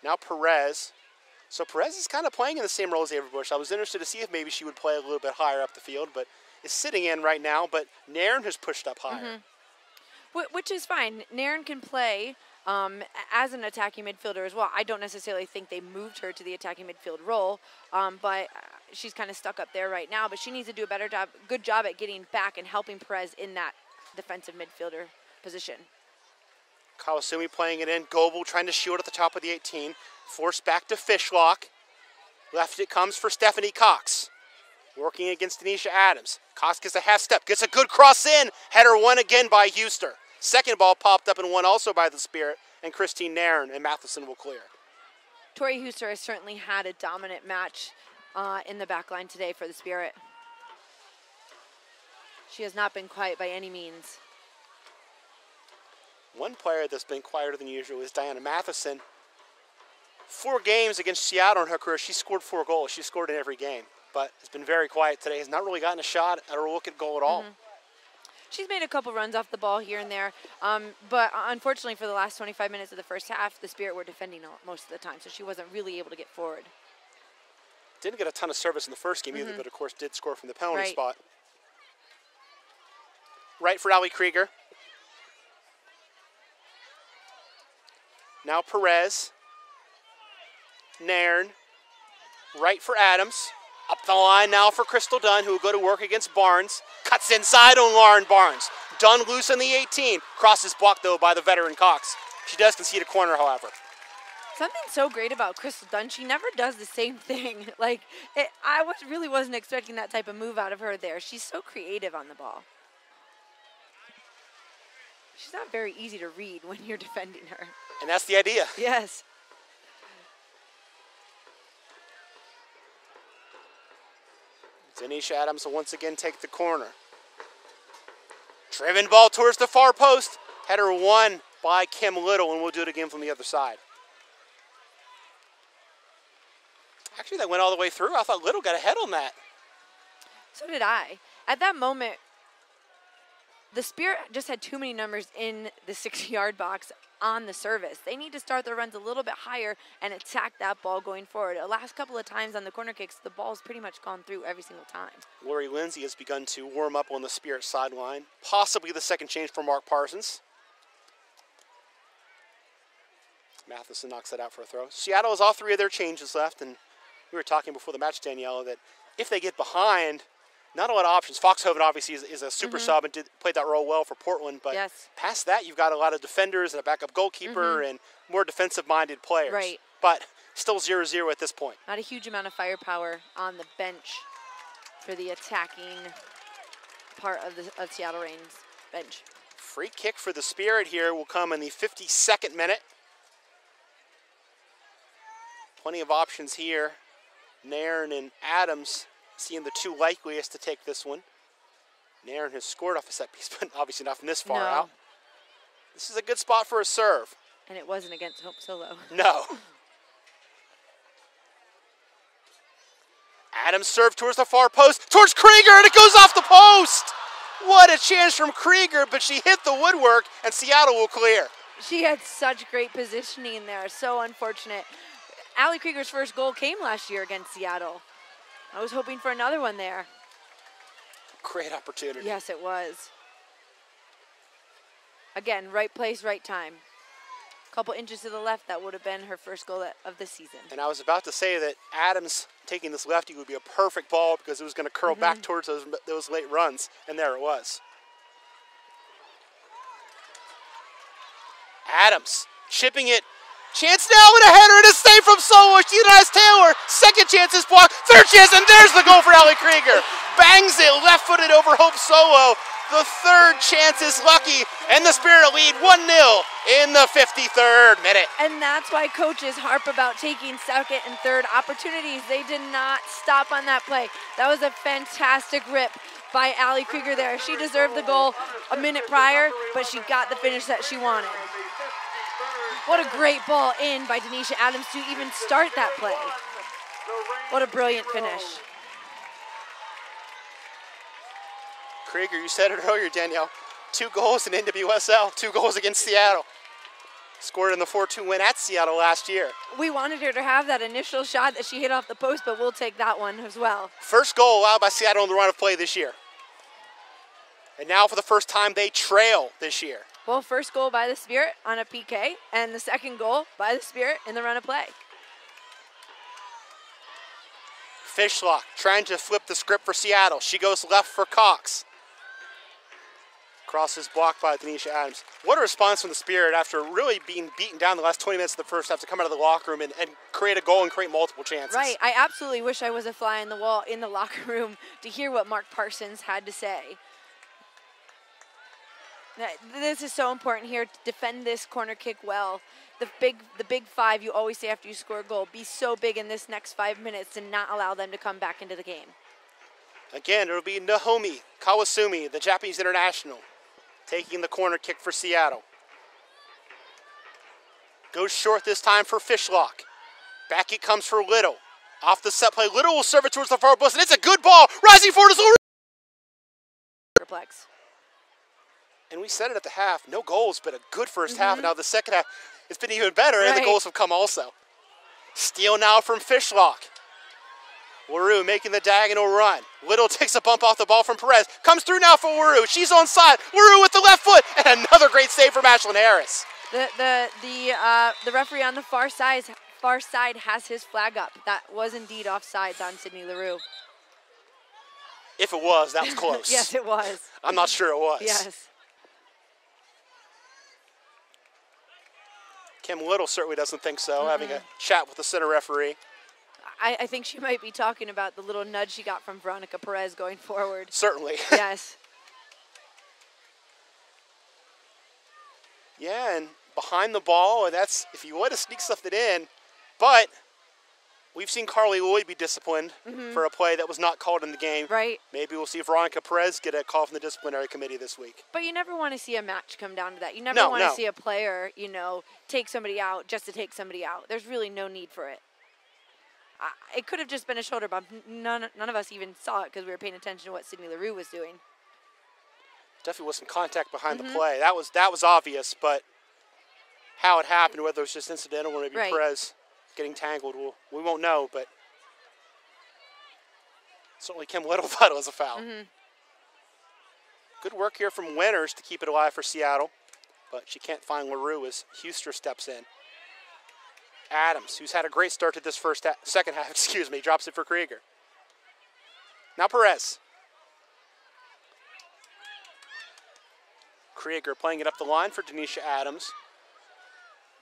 Now Perez. So Perez is kind of playing in the same role as Everbush. I was interested to see if maybe she would play a little bit higher up the field, but is sitting in right now, but Nairn has pushed up higher. Which is fine. Nairn can play as an attacking midfielder as well. I don't necessarily think they moved her to the attacking midfield role, but she's kind of stuck up there right now. But she needs to do a good job at getting back and helping Perez in that defensive midfielder position. Kawasumi playing it in. Goebel trying to shield at the top of the 18. Forced back to Fishlock. Left it comes for Stephanie Cox. Working against Denisha Adams. Cox gets a half step. Gets a good cross in. Header won again by Huster. Second ball popped up and won also by the Spirit. And Christine Nairn and Matheson will clear. Tori Huster has certainly had a dominant match in the back line today for the Spirit. She has not been quiet by any means. One player that's been quieter than usual is Diana Matheson. 4 games against Seattle in her career. She scored 4 goals. She scored in every game, but has been very quiet today. Has not really gotten a shot or a look at goal at all. She's made a couple runs off the ball here and there, but unfortunately for the last 25 minutes of the first half, the Spirit were defending most of the time, so she wasn't really able to get forward. Didn't get a ton of service in the first game either, but of course did score from the penalty spot. Right for Allie Krieger. Now Perez. Nairn. Right for Adams. Up the line now for Crystal Dunn, who will go to work against Barnes. Cuts inside on Lauren Barnes. Dunn loose on the 18. Crosses blocked, though, by the veteran Cox. She does concede a corner, however. Something so great about Crystal Dunn, she never does the same thing. Really wasn't expecting that type of move out of her there. She's so creative on the ball. She's not very easy to read when you're defending her. And that's the idea. Yes. Denisha Adams will once again take the corner. Driven ball towards the far post. Header won by Kim Little, and we'll do it again from the other side. Actually, that went all the way through. I thought Little got a head on that. So did I. At that moment, the Spirit just had too many numbers in the 60-yard box on the service. They need to start their runs a little bit higher and attack that ball going forward. The last couple of times on the corner kicks, the ball's pretty much gone through every single time. Lori Lindsay has begun to warm up on the Spirit sideline. Possibly the second change for Mark Parsons. Matheson knocks that out for a throw. Seattle has all 3 of their changes left, and we were talking before the match, Daniela, that if they get behind, not a lot of options. Foxhoven obviously is a super sub and played that role well for Portland, but past that, you've got a lot of defenders and a backup goalkeeper and more defensive-minded players. Right. But still 0-0 at this point. Not a huge amount of firepower on the bench for the attacking part of Seattle Reign's bench. Free kick for the Spirit here will come in the 52nd minute. Plenty of options here. Nairn and Adams seeing the 2 likeliest to take this one. Nairn has scored off a set piece, but obviously not from this far out. This is a good spot for a serve. And it wasn't against Hope Solo. No. Adams serve towards the far post, towards Krieger, and it goes off the post! What a chance from Krieger, but she hit the woodwork, and Seattle will clear. She had such great positioning there, so unfortunate. Allie Krieger's first goal came last year against Seattle. I was hoping for another one there. Great opportunity. Yes, it was. Again, right place, right time. A couple inches to the left, that would have been her first goal of the season. And I was about to say that Adams taking this lefty would be a perfect ball because it was going to curl back towards those late runs, and there it was. Adams chipping it. Chance now with a header and a save from Solo. She denies Taylor. Second chance is blocked. Third chance, and there's the goal for Allie Krieger. Bangs it left-footed over Hope Solo. The third chance is lucky, and the Spirit lead 1-0 in the 53rd minute. And that's why coaches harp about taking second and third opportunities. They did not stop on that play. That was a fantastic rip by Allie Krieger there. She deserved the goal a minute prior, but she got the finish that she wanted. What a great ball in by Denisha Adams to even start that play. What a brilliant finish. Krieger, you said it earlier, Danielle. 2 goals in NWSL, 2 goals against Seattle. Scored in the 4-2 win at Seattle last year. We wanted her to have that initial shot that she hit off the post, but we'll take that one as well. First goal allowed by Seattle in the run of play this year. And now for the first time they trail this year. Well, first goal by the Spirit on a PK, and the second goal by the Spirit in the run of play. Fishlock trying to flip the script for Seattle. She goes left for Cox. Cross is blocked by Denisha Adams. What a response from the Spirit after really being beaten down the last 20 minutes of the first half to come out of the locker room and create a goal and create multiple chances. Right. I absolutely wish I was a fly on the wall in the locker room to hear what Mark Parsons had to say. This is so important here to defend this corner kick well. The big five you always say after you score a goal, be so big in this next 5 minutes and not allow them to come back into the game. Again, it'll be Nahomi Kawasumi, the Japanese international, taking the corner kick for Seattle. Goes short this time for Fishlock. Back it comes for Little. Off the set play, Little will serve it towards the far post, and it's a good ball. Rising forward is SoccerPlex. And we said it at the half, no goals, but a good first half. And now the second half, it's been even better, and the goals have come also. Steal now from Fishlock. Waru making the diagonal run. Little takes a bump off the ball from Perez. Comes through now for Waru. She's onside. Waru with the left foot, and another great save from Ashlyn Harris. The referee on the far side has his flag up. That was indeed offsides on Sydney LaRue. If it was, that was close. Yes, it was. I'm not sure it was. Yes. Kim Little certainly doesn't think so, having a chat with the center referee. I think she might be talking about the little nudge she got from Veronica Perez going forward. Certainly. Yes. Yeah, and behind the ball, and that's if you want to sneak something in. But we've seen Carly Lloyd be disciplined for a play that was not called in the game. Right. Maybe we'll see Veronica Perez get a call from the disciplinary committee this week. But you never want to see a match come down to that. You never want to see a player, take somebody out just to take somebody out. There's really no need for it. It could have just been a shoulder bump. None of us even saw it because we were paying attention to what Sydney LaRue was doing. Definitely was some contact behind the play. That was obvious, but how it happened, whether it was just incidental or maybe Perez getting tangled, we won't know, but certainly Kim Little thought it was a foul. Good work here from Winters to keep it alive for Seattle, but she can't find LaRue as Huster steps in. Adams, who's had a great start to this second half, drops it for Krieger. Now Perez. Krieger playing it up the line for Denisha Adams.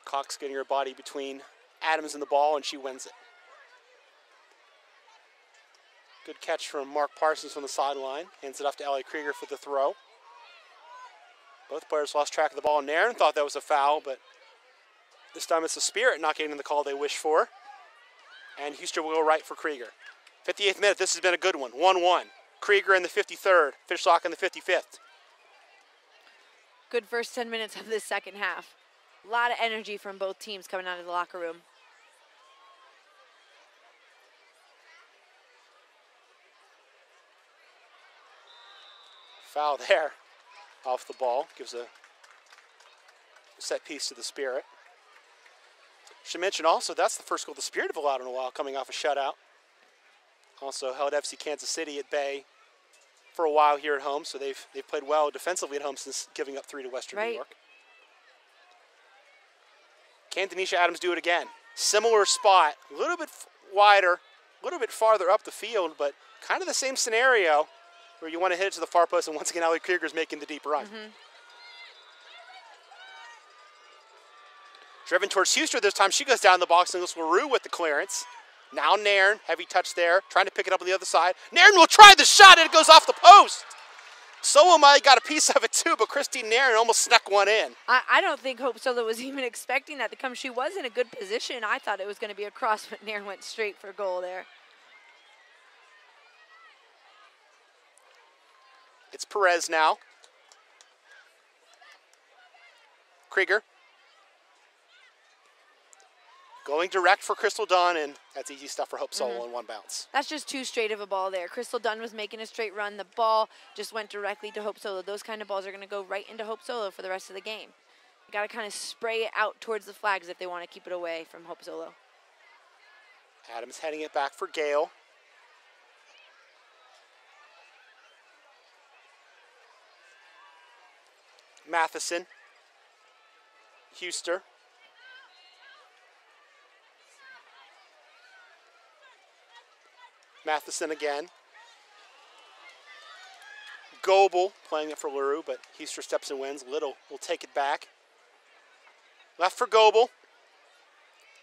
Cox getting her body between Adams and the ball, and she wins it. Good catch from Mark Parsons from the sideline. Hands it off to Ellie Krieger for the throw. Both players lost track of the ball. Nairn thought that was a foul, but this time it's the Spirit not getting the call they wish for. And Huster will go right for Krieger. 58th minute, this has been a good one. 1-1. Krieger in the 53rd, Fishlock in the 55th. Good first 10 minutes of this second half. A lot of energy from both teams coming out of the locker room. Foul there off the ball. Gives a set piece to the Spirit. Should mention also that's the first goal the Spirit have allowed in a while, coming off a shutout. Also held FC Kansas City at bay for a while here at home, so they've played well defensively at home since giving up 3 to Western New York. Can Denisha Adams do it again? Similar spot, a little bit wider, a little bit farther up the field, but kind of the same scenario where you want to hit it to the far post, and once again, Ellie Krieger's making the deep run. Driven towards Huster this time. She goes down the box and goes LaRue with the clearance. Now Nairn, heavy touch there, trying to pick it up on the other side. Nairn will try the shot, and it goes off the post. Solo might have got a piece of it too, but Christine Nairn almost snuck one in. I don't think Hope Solo was even expecting that to come. She was in a good position. I thought it was going to be a cross, but Nairn went straight for goal there. It's Perez now. Krieger. Going direct for Crystal Dunn, and that's easy stuff for Hope Solo in one bounce. That's just too straight of a ball there. Crystal Dunn was making a straight run. The ball just went directly to Hope Solo. Those kind of balls are going to go right into Hope Solo for the rest of the game. You got to kind of spray it out towards the flags if they want to keep it away from Hope Solo. Adams heading it back for Gale. Matheson. Huster. Matheson again. Goebel playing it for LaRue, but Huster steps and wins. Little will take it back. Left for Goebel.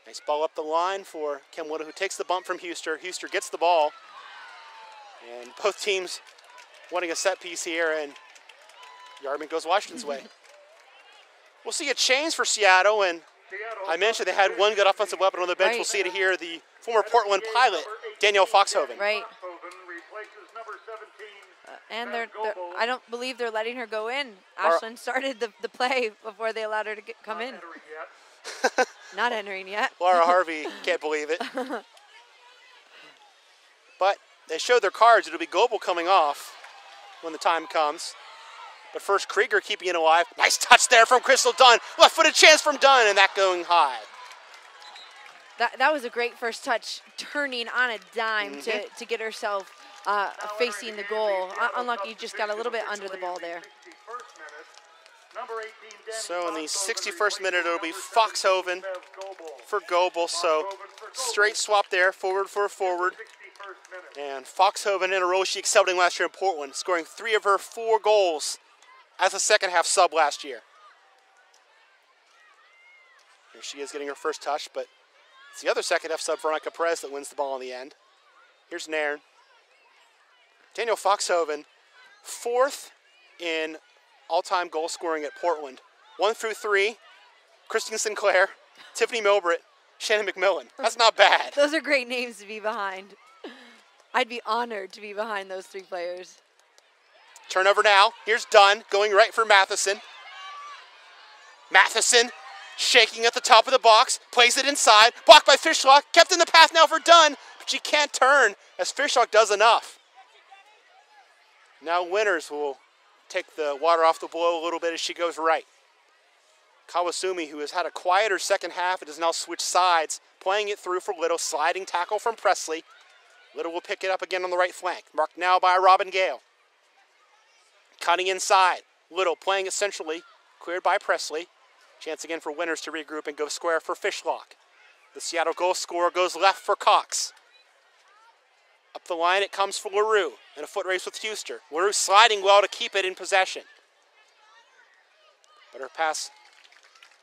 Nice ball up the line for Kim Little, who takes the bump from Huster. Huster gets the ball. And both teams wanting a set piece here, and Yardman goes Washington's way. We'll see a change for Seattle, and I mentioned they had one good offensive weapon on the bench. Right. We'll see it here, the former Portland Pilot, Danielle Foxhoven. Right. Replaces number 17. And I don't believe they're letting her go in. Ashlyn started the play before they allowed her to come in. Not entering yet. Laura Harvey can't believe it. But they showed their cards. It'll be Goebel coming off when the time comes. But first, Krieger keeping it alive. Nice touch there from Crystal Dunn. Left-footed chance from Dunn, and that going high. That was a great first touch, turning on a dime to get herself facing the goal. Unlucky, just got a little bit under the ball there. So in the 61st minute, it'll be Foxhoven for Goebel. So straight swap there, forward for a forward. And Foxhoven in a role she excelled in last year in Portland, scoring 3 of her 4 goals as a second half sub last year. Here she is getting her first touch, but it's the other second half sub, Veronica Perez, that wins the ball in the end. Here's Nairn. Danielle Foxhoven, 4th in all-time goal scoring at Portland. 1 through 3, Christine Sinclair, Tiffany Milbrett, Shannon McMillan. That's not bad. Those are great names to be behind. I'd be honored to be behind those 3 players. Turnover now. Here's Dunn going right for Matheson. Matheson shaking at the top of the box, plays it inside, blocked by Fishlock, kept in the path now for Dunn, but she can't turn as Fishlock does enough. Now Winters will take the water off the blow a little bit as she goes right. Kawasumi, who has had a quieter second half, and has now switched sides, playing it through for Little, sliding tackle from Presley. Little will pick it up again on the right flank, marked now by Robin Gale. Cutting inside, Little playing it centrally, cleared by Presley. Chance again for Winters to regroup and go square for Fishlock. The Seattle goal scorer goes left for Cox. Up the line it comes for LaRue in a foot race with Huster. LaRue sliding well to keep it in possession. But her pass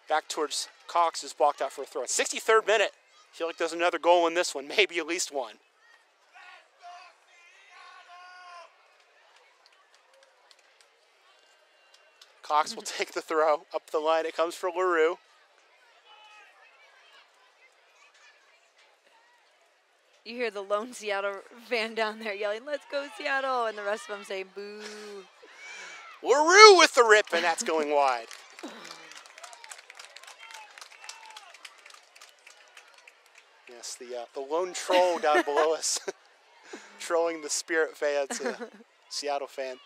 back towards Cox is blocked out for a throw. 63rd minute. I feel like there's another goal in this one, maybe at least one. Cox will take the throw. Up the line it comes for LaRue. You hear the lone Seattle fan down there yelling, "Let's go Seattle," and the rest of them say, "Boo." LaRue with the rip, and that's going wide. Yes, the lone troll down below us, trolling the Spirit fans, Seattle fan.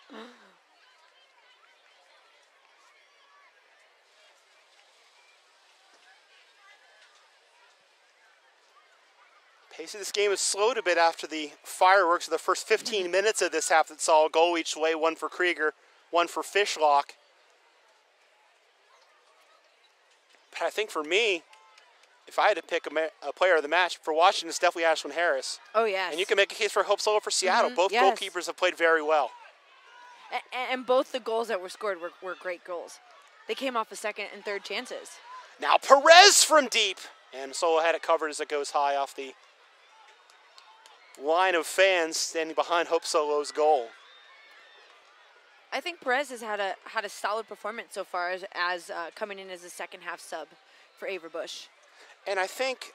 Pace of this game has slowed a bit after the fireworks of the first 15 minutes of this half that saw a goal each way, one for Krieger, one for Fishlock. But I think for me, if I had to pick a player of the match, for Washington, it's definitely Ashlyn Harris. Oh, yes. And you can make a case for Hope Solo for Seattle. Both goalkeepers have played very well. And both the goals that were scored were great goals. They came off the second and third chances. Now Perez from deep. And Solo had it covered as it goes high off the line of fans standing behind Hope Solo's goal. I think Perez has had a solid performance so far as coming in as a second half sub for Averbush. And I think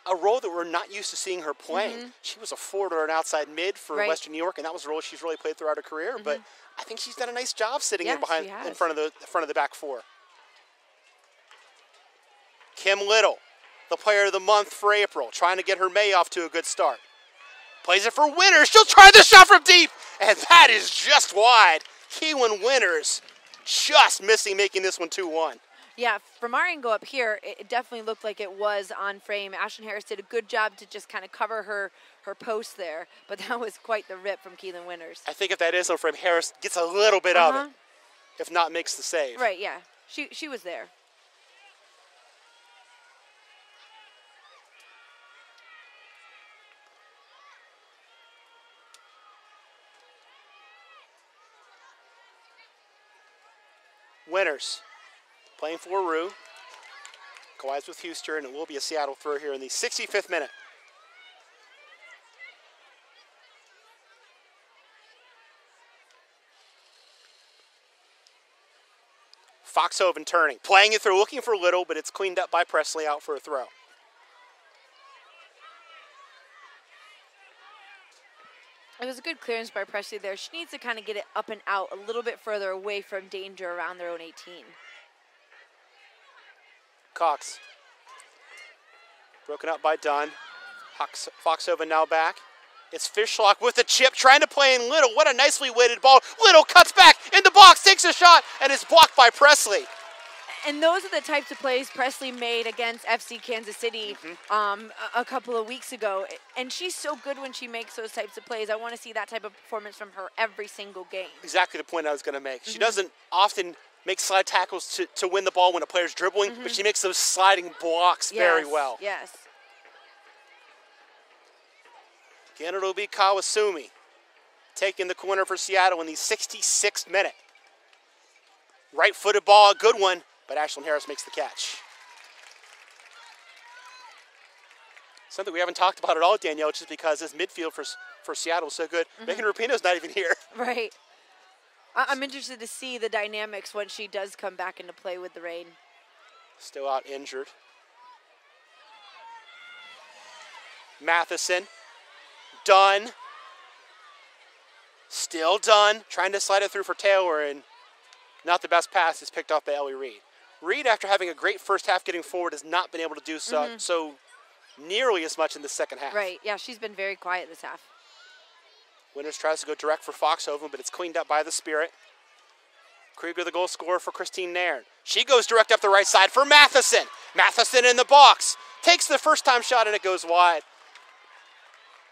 a role that we're not used to seeing her playing. She was a forward or an outside mid for Western New York, and that was a role she's really played throughout her career. But I think she's done a nice job sitting in front of the back four. Kim Little, the player of the month for April, trying to get her May off to a good start. Plays it for Winters. She'll try the shot from deep, and that is just wide. Keelan Winters just missing, making this one 2-1. Yeah, from our angle up here, it definitely looked like it was on frame. Ashlyn Harris did a good job to just kind of cover her post there, but that was quite the rip from Keelan Winters. I think if that is on frame, Harris gets a little bit of it, if not makes the save. Right, yeah. She was there. Winners playing for Rue. Collides with Houston, and it will be a Seattle throw here in the 65th minute. Foxhoven turning, playing it through, looking for Little, but it's cleaned up by Presley, out for a throw. It was a good clearance by Presley there. She needs to kind of get it up and out a little bit further away from danger around their own 18. Cox. Broken up by Dunn. Foxhoven now back. It's Fishlock with the chip, trying to play in Little. What a nicely weighted ball. Little cuts back in the box, takes a shot, and is blocked by Presley. And those are the types of plays Presley made against FC Kansas City a couple of weeks ago. And she's so good when she makes those types of plays. I want to see that type of performance from her every single game. Exactly the point I was going to make. She doesn't often make slide tackles to win the ball when a player's dribbling, but she makes those sliding blocks very well. Yes. Again, it'll be Kawasumi taking the corner for Seattle in the 66th minute. Right-footed ball, a good one, but Ashlyn Harris makes the catch. Something we haven't talked about at all, Danielle, just because this midfield for Seattle is so good. Megan Rapinoe's not even here. Right. I'm interested to see the dynamics when she does come back into play with the Reign. Still out injured. Matheson. Dunn. Still Dunn. Trying to slide it through for Taylor, and not the best pass is picked off by Ellie Reed. Reed, after having a great first half getting forward, has not been able to do so nearly as much in the second half. Right, yeah, she's been very quiet this half. Winters tries to go direct for Foxhoven, but it's cleaned up by the Spirit. Krieger, the goal scorer for Christine Nairn. She goes direct up the right side for Matheson. Matheson in the box. Takes the first time shot, and it goes wide.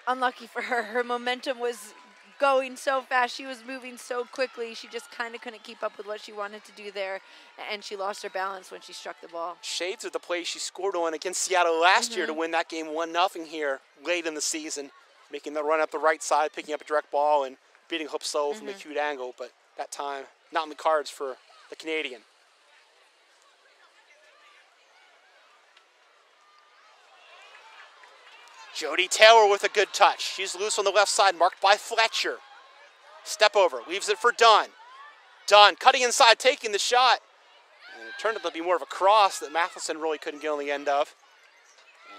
Unlucky for her. Her momentum was going so fast. She was moving so quickly. She just kind of couldn't keep up with what she wanted to do there, and she lost her balance when she struck the ball. Shades of the play she scored on against Seattle last year to win that game 1-0 here late in the season, making the run up the right side, picking up a direct ball, and beating Hope Solo from the acute angle, but that time not in the cards for the Canadian. Jody Taylor with a good touch. She's loose on the left side, marked by Fletcher. Step over, leaves it for Dunn. Dunn cutting inside, taking the shot. And it turned out to be more of a cross that Matheson really couldn't get on the end of.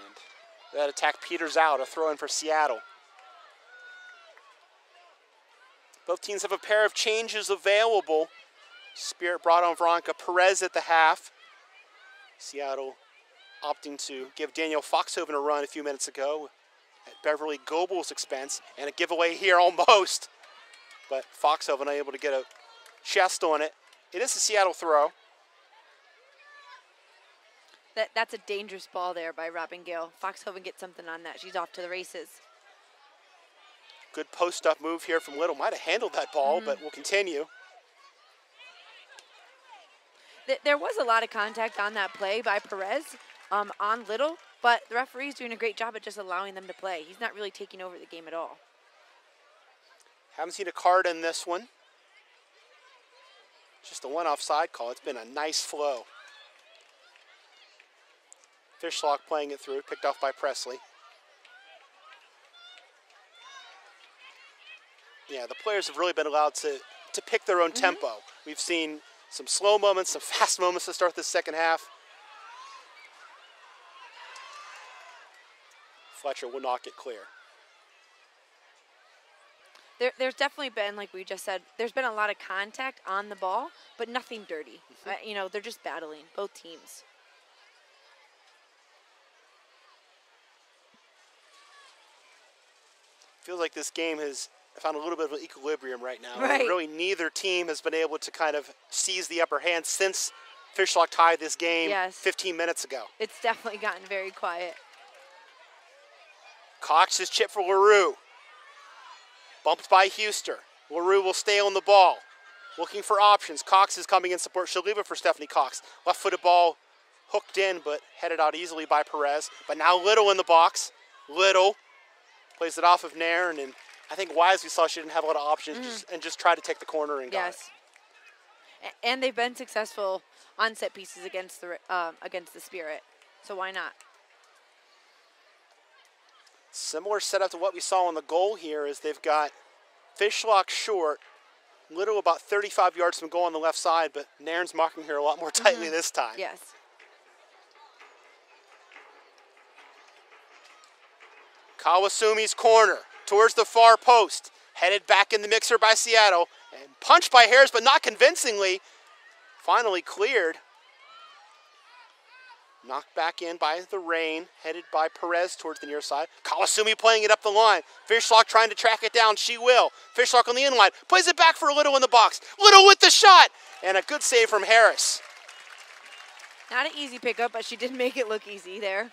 And that attack peters out, a throw in for Seattle. Both teams have a pair of changes available. Spirit brought on Veronica Perez at the half. Seattle opting to give Danielle Foxhoven a run a few minutes ago at Beverly Gobel's expense, and a giveaway here almost. But Foxhoven unable to get a chest on it. It is a Seattle throw. That's a dangerous ball there by Robin Gale. Foxhoven gets something on that. She's off to the races. Good post-up move here from Little. Might have handled that ball, but we'll continue. There was a lot of contact on that play by Perez on Little, but the referee's doing a great job at just allowing them to play. He's not really taking over the game at all. Haven't seen a card in this one. Just a one offside call. It's been a nice flow. Fishlock playing it through, picked off by Presley. Yeah, the players have really been allowed to pick their own tempo. We've seen some slow moments, some fast moments to start this second half. Fletcher will not get clear. There's definitely been, like we just said, there's been a lot of contact on the ball, but nothing dirty. You know, they're just battling, both teams. Feels like this game has found a little bit of an equilibrium right now. Right. Really, neither team has been able to kind of seize the upper hand since Fishlock tied this game 15 minutes ago. It's definitely gotten very quiet. Cox's chip for LaRue. Bumped by Huster. LaRue will stay on the ball. Looking for options. Cox is coming in support. She'll leave it for Stephanie Cox. Left-footed ball hooked in, but headed out easily by Perez. But now Little in the box. Little plays it off of Nairn, and I think Wise, we saw she didn't have a lot of options and just tried to take the corner and got it. And they've been successful on set pieces against the Spirit. So why not? Similar setup to what we saw on the goal here is they've got Fishlock short, Little about 35 yards from goal on the left side, but Nairn's marking her a lot more tightly this time. Yes. Kawasumi's corner towards the far post. Headed back in the mixer by Seattle. And punched by Harris, but not convincingly. Finally cleared. Knocked back in by the Rain. Headed by Perez towards the near side. Kawasumi playing it up the line. Fishlock trying to track it down. She will. Fishlock on the in line. Plays it back for Little in the box. Little with the shot. And a good save from Harris. Not an easy pickup, but she did make it look easy there.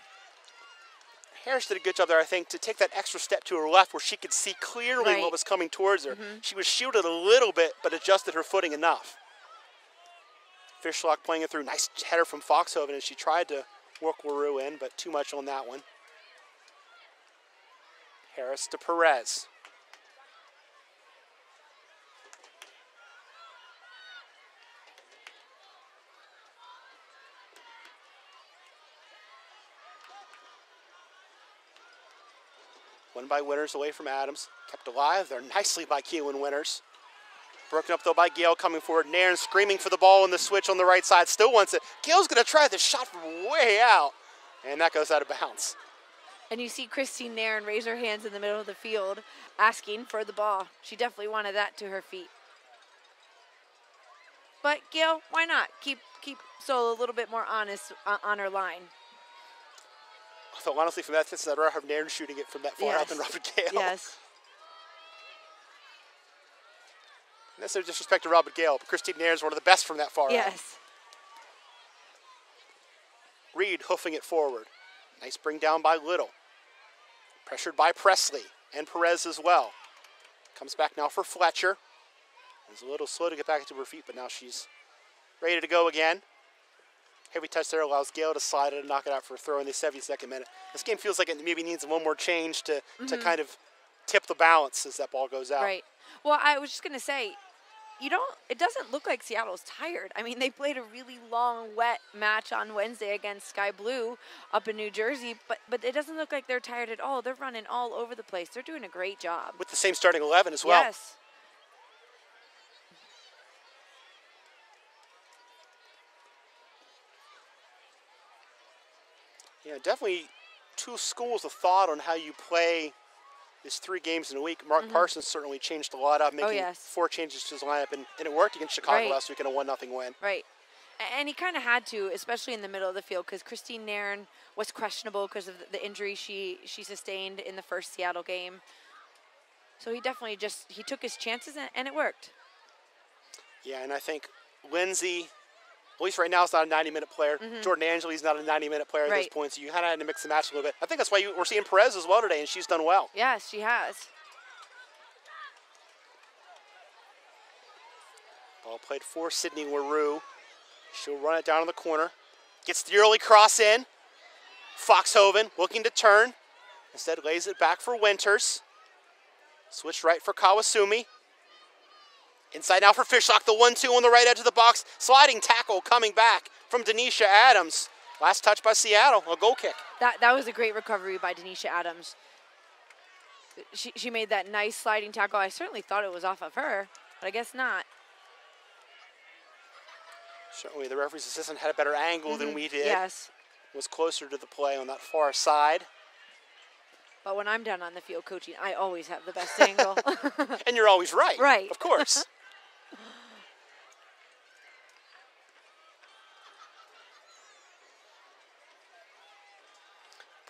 Harris did a good job there, I think, to take that extra step to her left where she could see clearly what was coming towards her. She was shielded a little bit, but adjusted her footing enough. Fishlock playing it through. Nice header from Foxhoven as she tried to work LaRue in, but too much on that one. Harris to Perez. Won by Winters away from Adams. Kept alive there nicely by Keelan Winters. Broken up though by Gale coming forward. Nairn screaming for the ball in the switch on the right side. Still wants it. Gale's going to try this shot from way out. And that goes out of bounds. And you see Christine Nairn raise her hands in the middle of the field asking for the ball. She definitely wanted that to her feet. But Gale, why not? Keep Sol a little bit more honest on her line. So honestly, from that distance, I'd rather have Nairn shooting it from that far out than Robert Gale. Yes. That's no disrespect to Robert Gale, but Christine Nairn is one of the best from that far out. Yes. Reed hoofing it forward. Nice bring down by Little. Pressured by Presley and Perez as well. Comes back now for Fletcher. Is a little slow to get back to her feet, but now she's ready to go again. Heavy touch there allows Gale to slide it and knock it out for a throw in the 72nd minute. This game feels like it maybe needs one more change to kind of tip the balance as that ball goes out. Right. Well, I was just going to say, it doesn't look like Seattle's tired. I mean, they played a really long, wet match on Wednesday against Sky Blue up in New Jersey, but it doesn't look like they're tired at all. They're running all over the place. They're doing a great job. With the same starting 11 as well. Yes. Yeah, definitely two schools of thought on how you play these 3 games in a week. Mark Parsons certainly changed a lot up, making 4 changes to his lineup, and it worked against Chicago last week in a 1-0 win. Right. And he kind of had to, especially in the middle of the field, because Christine Nairn was questionable because of the injury she sustained in the first Seattle game. So he definitely he took his chances, and it worked. Yeah, and I think Lindsay, at least right now, is not a 90-minute player. Jordan Angeli's not a 90-minute player at this point, so you kind of had to mix the match a little bit. I think that's why we're seeing Perez as well today, and she's done well. Yes, she has. Ball played for Sydney LaRue. She'll run it down in the corner. Gets the early cross in. Foxhoven looking to turn. Instead lays it back for Winters. Switch right for Kawasumi. Inside now for Fishlock, the 1-2 on the right edge of the box. Sliding tackle coming back from Denisha Adams. Last touch by Seattle, a goal kick. That was a great recovery by Denisha Adams. She made that nice sliding tackle. I certainly thought it was off of her, but I guess not. Certainly the referee's assistant had a better angle than we did. Yes. Was closer to the play on that far side. But when I'm down on the field coaching, I always have the best angle. And you're always right. Right. Of course.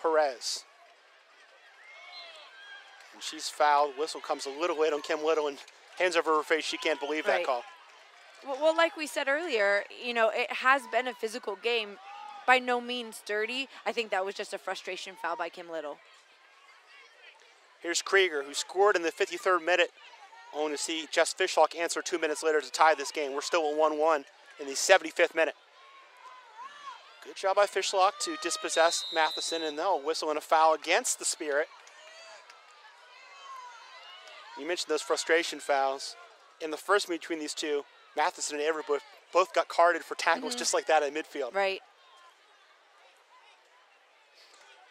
Perez. And she's fouled. Whistle comes a little late on Kim Little and hands over her face. She can't believe that call. Well, like we said earlier, it has been a physical game. By no means dirty. I think that was just a frustration foul by Kim Little. Here's Krieger, who scored in the 53rd minute, only to see Jess Fishlock answer 2 minutes later to tie this game. We're still at 1-1 in the 75th minute. Good job by Fishlock to dispossess Matheson, and they'll whistle in a foul against the Spirit. You mentioned those frustration fouls. In the first meet between these two, Matheson and Avery both got carded for tackles just like that in midfield. Right.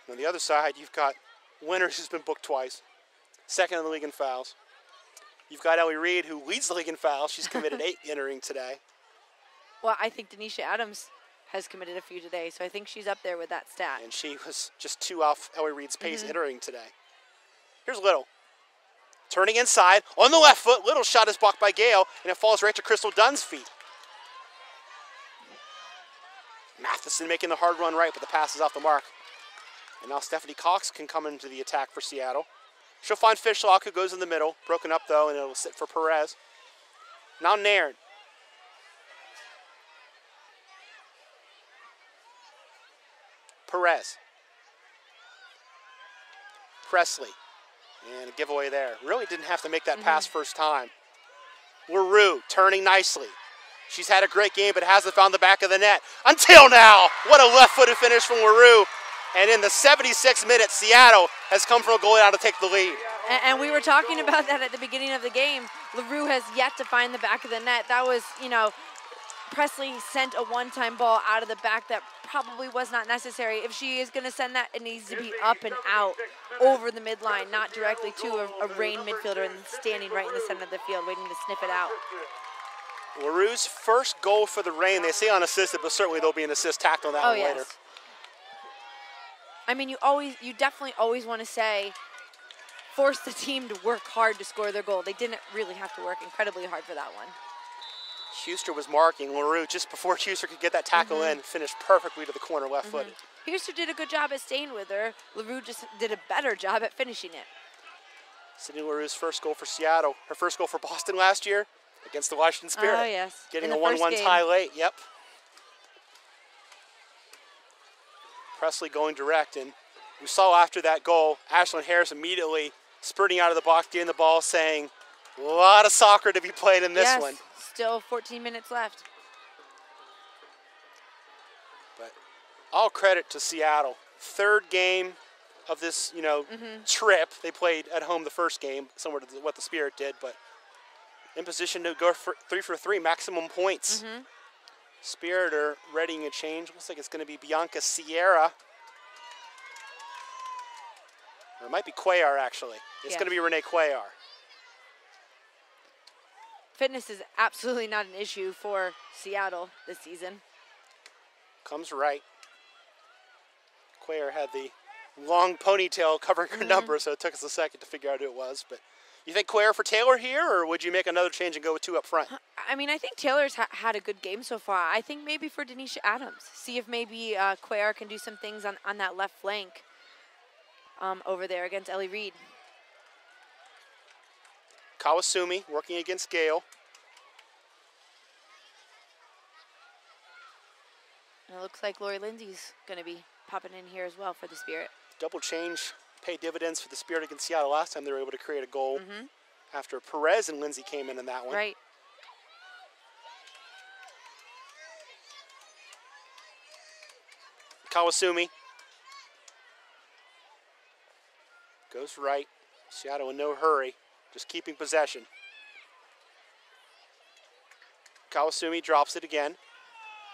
On the other side, you've got Winters, who's been booked twice, second in the league in fouls. You've got Ellie Reed, who leads the league in fouls. She's committed 8 entering today. Well, I think Denisha Adams has committed a few today, so I think she's up there with that stat. And she was just 2 off Ellie Reed's pace entering today. Here's Little. Turning inside, on the left foot, Little shot is blocked by Gale, and it falls right to Crystal Dunn's feet. Matheson making the hard run right, but the pass is off the mark. And now Stephanie Cox can come into the attack for Seattle. She'll find Fishlock, who goes in the middle. Broken up, though, and it'll sit for Perez. Now Nairn. Perez. Presley. And a giveaway there. Really didn't have to make that pass first time. LaRue turning nicely. She's had a great game, but hasn't found the back of the net. Until now! What a left-footed finish from LaRue. And in the 76th minute, Seattle has come from a goal out to take the lead. And we were talking about that at the beginning of the game. LaRue has yet to find the back of the net. That was, you know, Presley sent a one-time ball out of the back that probably was not necessary. If she is going to send that, it needs to be up and out over the midline, not directly to a Reign midfielder and standing right in the center of the field waiting to sniff it out. LaRue's first goal for the Reign. They say unassisted, but certainly there'll be an assist tacked on that one later. I mean, you definitely always want to say, force the team to work hard to score their goal. They didn't really have to work incredibly hard for that one. Huster was marking LaRue just before Huster could get that tackle in, finished perfectly to the corner left-footed. Huster did a good job at staying with her. LaRue just did a better job at finishing it. Sydney LaRue's first goal for Seattle. Her first goal for Boston last year against the Washington Spirit. Oh, yes. Getting a 1-1 tie late, yep. Presley going direct, and we saw after that goal, Ashlyn Harris immediately spurting out of the box, getting the ball, saying, a lot of soccer to be played in this one. Still 14 minutes left. But all credit to Seattle. Third game of this, trip. They played at home the first game, similar to what the Spirit did, but in position to go for 3 for 3, maximum points. Spirit are readying a change. Looks like it's going to be Bianca Sierra. Or it might be Cuellar, actually. It's going to be Renee Cuellar. Fitness is absolutely not an issue for Seattle this season. Comes right. Cuellar had the long ponytail covering her number, so it took us a second to figure out who it was. But you think Cuellar for Taylor here, or would you make another change and go with 2 up front? I mean, I think Taylor's had a good game so far. I think maybe for Denisha Adams, see if maybe Cuellar can do some things on that left flank over there against Ellie Reed. Kawasumi working against Gale. And it looks like Lori Lindsay's going to be popping in here as well for the Spirit. Double change paid dividends for the Spirit against Seattle last time they were able to create a goal after Perez and Lindsay came in that one. Right. Kawasumi goes right. Seattle in no hurry, just keeping possession. Kawasumi drops it again.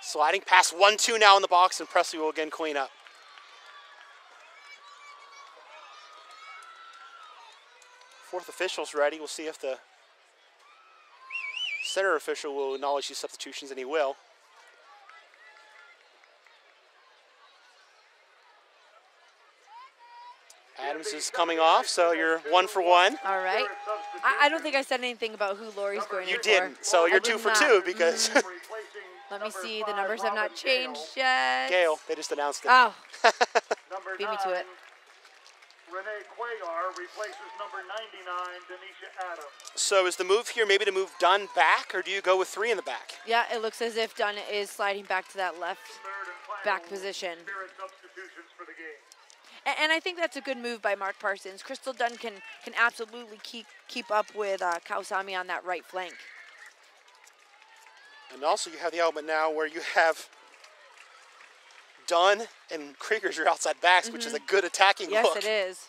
Sliding past 1-2 now in the box, and Presley will again clean up. Fourth official's ready. We'll see if the center official will acknowledge these substitutions, and he will. Adams is coming off, so you're 1 for 1. All right. I don't think I said anything about who Lori's going You for. didn't, so you're 2 for 2 because... Let me see. The numbers have not changed yet. Gale, they just announced it. Oh. Beat me to it. Renee Cuellar replaces number 99, Denisha Adams. So is the move here maybe to move Dunn back, or do you go with 3 in the back? Yeah, it looks as if Dunn is sliding back to that left back position. Spirit substitutions for the game. And I think that's a good move by Mark Parsons. Crystal Dunn can absolutely keep up with Kawasami on that right flank. And also you have the element now where you have Dunn and Krieger's your outside backs, which is a good attacking look. Yes, it is.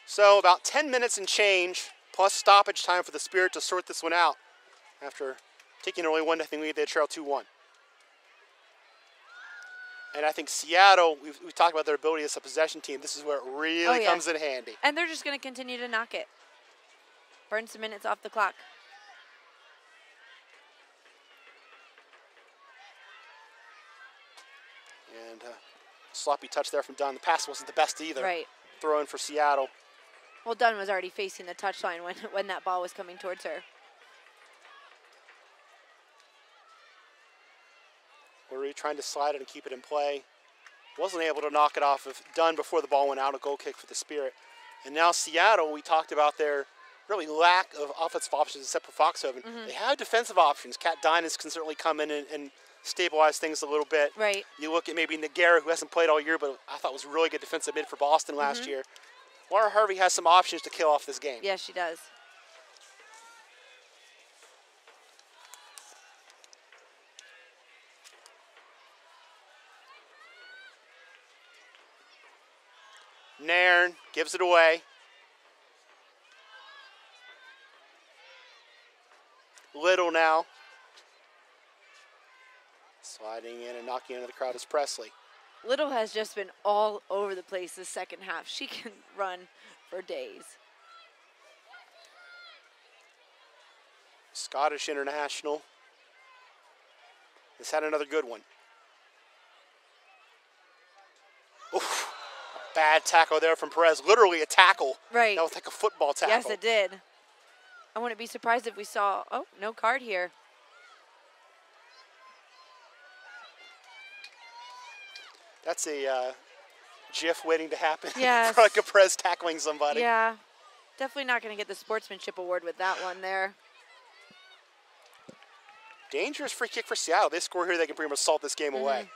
So about 10 minutes and change, plus stoppage time for the Spirit to sort this one out. After taking an early 1-0 lead, they trail 2-1. And I think Seattle, we've talked about their ability as a possession team. This is where it really comes in handy. And they're just going to continue to knock it. Burn some minutes off the clock. And sloppy touch there from Dunn. The pass wasn't the best either. Right. Throw in for Seattle. Well, Dunn was already facing the touchline when that ball was coming towards her. We're trying to slide it and keep it in play. Wasn't able to knock it off of Dunn before the ball went out. A goal kick for the Spirit. And now Seattle, we talked about their really lack of offensive options except for Foxhoven. They have defensive options. Kat Dynas can certainly come in and stabilize things a little bit. Right. You look at maybe Nagara, who hasn't played all year, but I thought was a really good defensive mid for Boston last year. Laura Harvey has some options to kill off this game. Yes, she does. Nairn gives it away. Little now. Sliding in and knocking into the crowd is Presley. Little has just been all over the place this second half. She can run for days. Scottish international has had another good one. Oof. Bad tackle there from Perez. Literally a tackle. Right. That was like a football tackle. Yes, it did. I wouldn't be surprised if we saw, oh, no card here. That's a GIF waiting to happen. Yes. For like a Perez tackling somebody. Yeah. Definitely not going to get the sportsmanship award with that one there. Dangerous free kick for Seattle. They score here, they can pretty much salt this game away.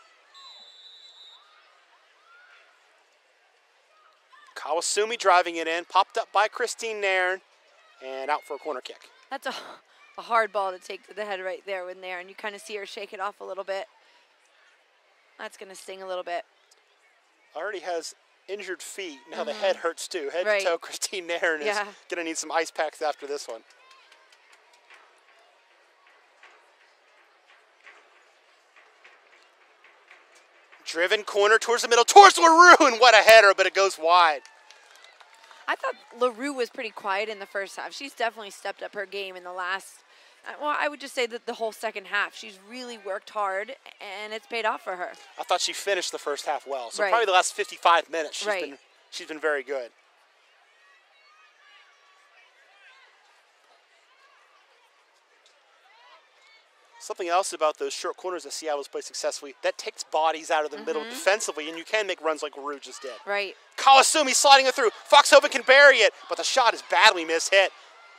Kawasumi driving it in, popped up by Christine Nairn, and out for a corner kick. That's a hard ball to take to the head right there with Nairn. You kind of see her shake it off a little bit. That's going to sting a little bit. Already has injured feet. Now the head hurts too. Head to toe, Christine Nairn is going to need some ice packs after this one. Driven corner towards the middle, towards LaRue, and what a header, but it goes wide. I thought LaRue was pretty quiet in the first half. She's definitely stepped up her game in the last, well, I would just say that the whole second half. She's really worked hard, and it's paid off for her. I thought she finished the first half well. So probably the last 55 minutes, she's been very good. Something else about those short corners that Seattle's played successfully, that takes bodies out of the middle defensively, and you can make runs like LaRue just did. Right. Kawasumi sliding it through. Foxhoven can bury it, but the shot is badly mishit.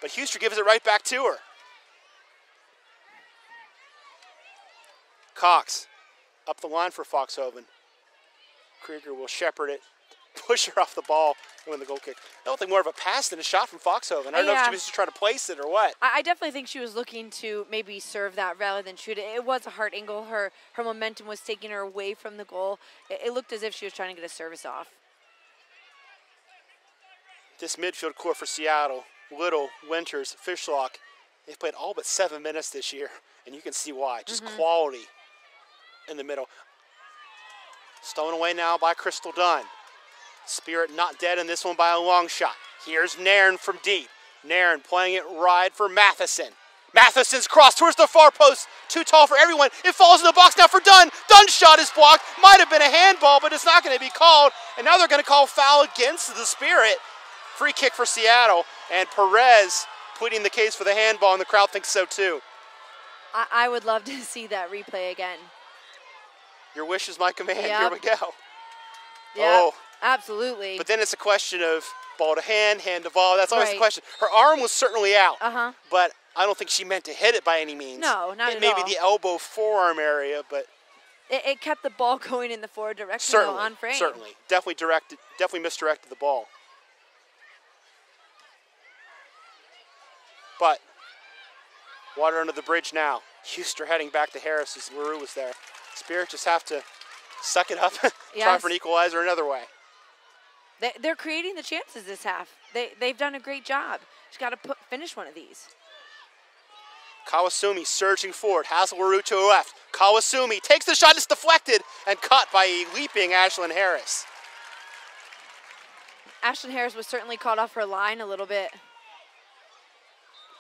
But Huster gives it right back to her. Cox up the line for Foxhoven. Krieger will shepherd it, push her off the ball, and win the goal kick. I don't think more of a pass than a shot from Foxhoven. I don't know if she was just trying to place it or what. I definitely think she was looking to maybe serve that rather than shoot it. It was a hard angle. Her momentum was taking her away from the goal. It looked as if she was trying to get a service off. This midfield core for Seattle, Little, Winters, Fishlock, they've played all but 7 minutes this year, and you can see why. Just quality in the middle. Stolen away now by Crystal Dunn. Spirit not dead in this one by a long shot. Here's Nairn from deep. Nairn playing it wide for Matheson. Matheson's cross towards the far post. Too tall for everyone. It falls in the box now for Dunn. Dunn's shot is blocked. Might have been a handball, but it's not going to be called. And now they're going to call foul against the Spirit. Free kick for Seattle. And Perez pleading the case for the handball, and the crowd thinks so too. I would love to see that replay again. Your wish is my command. Yep. Here we go. Yeah, oh. Absolutely. But then it's a question of ball to hand to ball. That's always the question. Her arm was certainly out. But I don't think she meant to hit it by any means. No, not at all. Maybe the elbow, forearm area, but it kept the ball going in the forward direction on frame. Certainly. Definitely misdirected the ball. But water under the bridge now. Huster heading back to Harris as LaRue was there. Spirit just have to suck it up, try for an equalizer another way. They're creating the chances this half. They've done a great job. Just got to finish one of these. Kawasumi surging forward, has LaRue to her left. Kawasumi takes the shot, it's deflected, and caught by a leaping Ashlyn Harris. Ashlyn Harris was certainly caught off her line a little bit,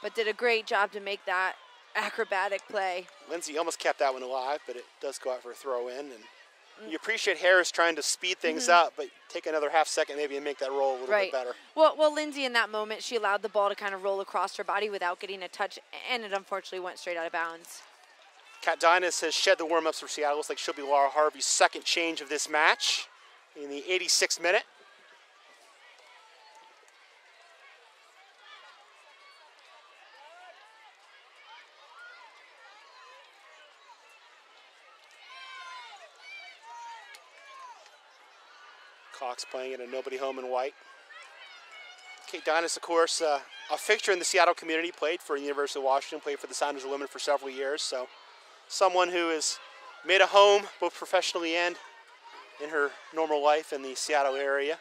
but did a great job to make that acrobatic play. Lindsay almost kept that one alive, but it does go out for a throw in. And you appreciate Harris trying to speed things up, but take another half second maybe and make that roll a little bit better. Well, Lindsay in that moment, she allowed the ball to kind of roll across her body without getting a touch, and it unfortunately went straight out of bounds. Kat Dynas has shed the warm-ups for Seattle. Looks like she'll be Laura Harvey's second change of this match in the 86th minute. Cox playing in a nobody home in white. Kate Dynas, of course, a fixture in the Seattle community, played for the University of Washington, played for the Sounders of Women for several years. So someone who has made a home both professionally and in her normal life in the Seattle area.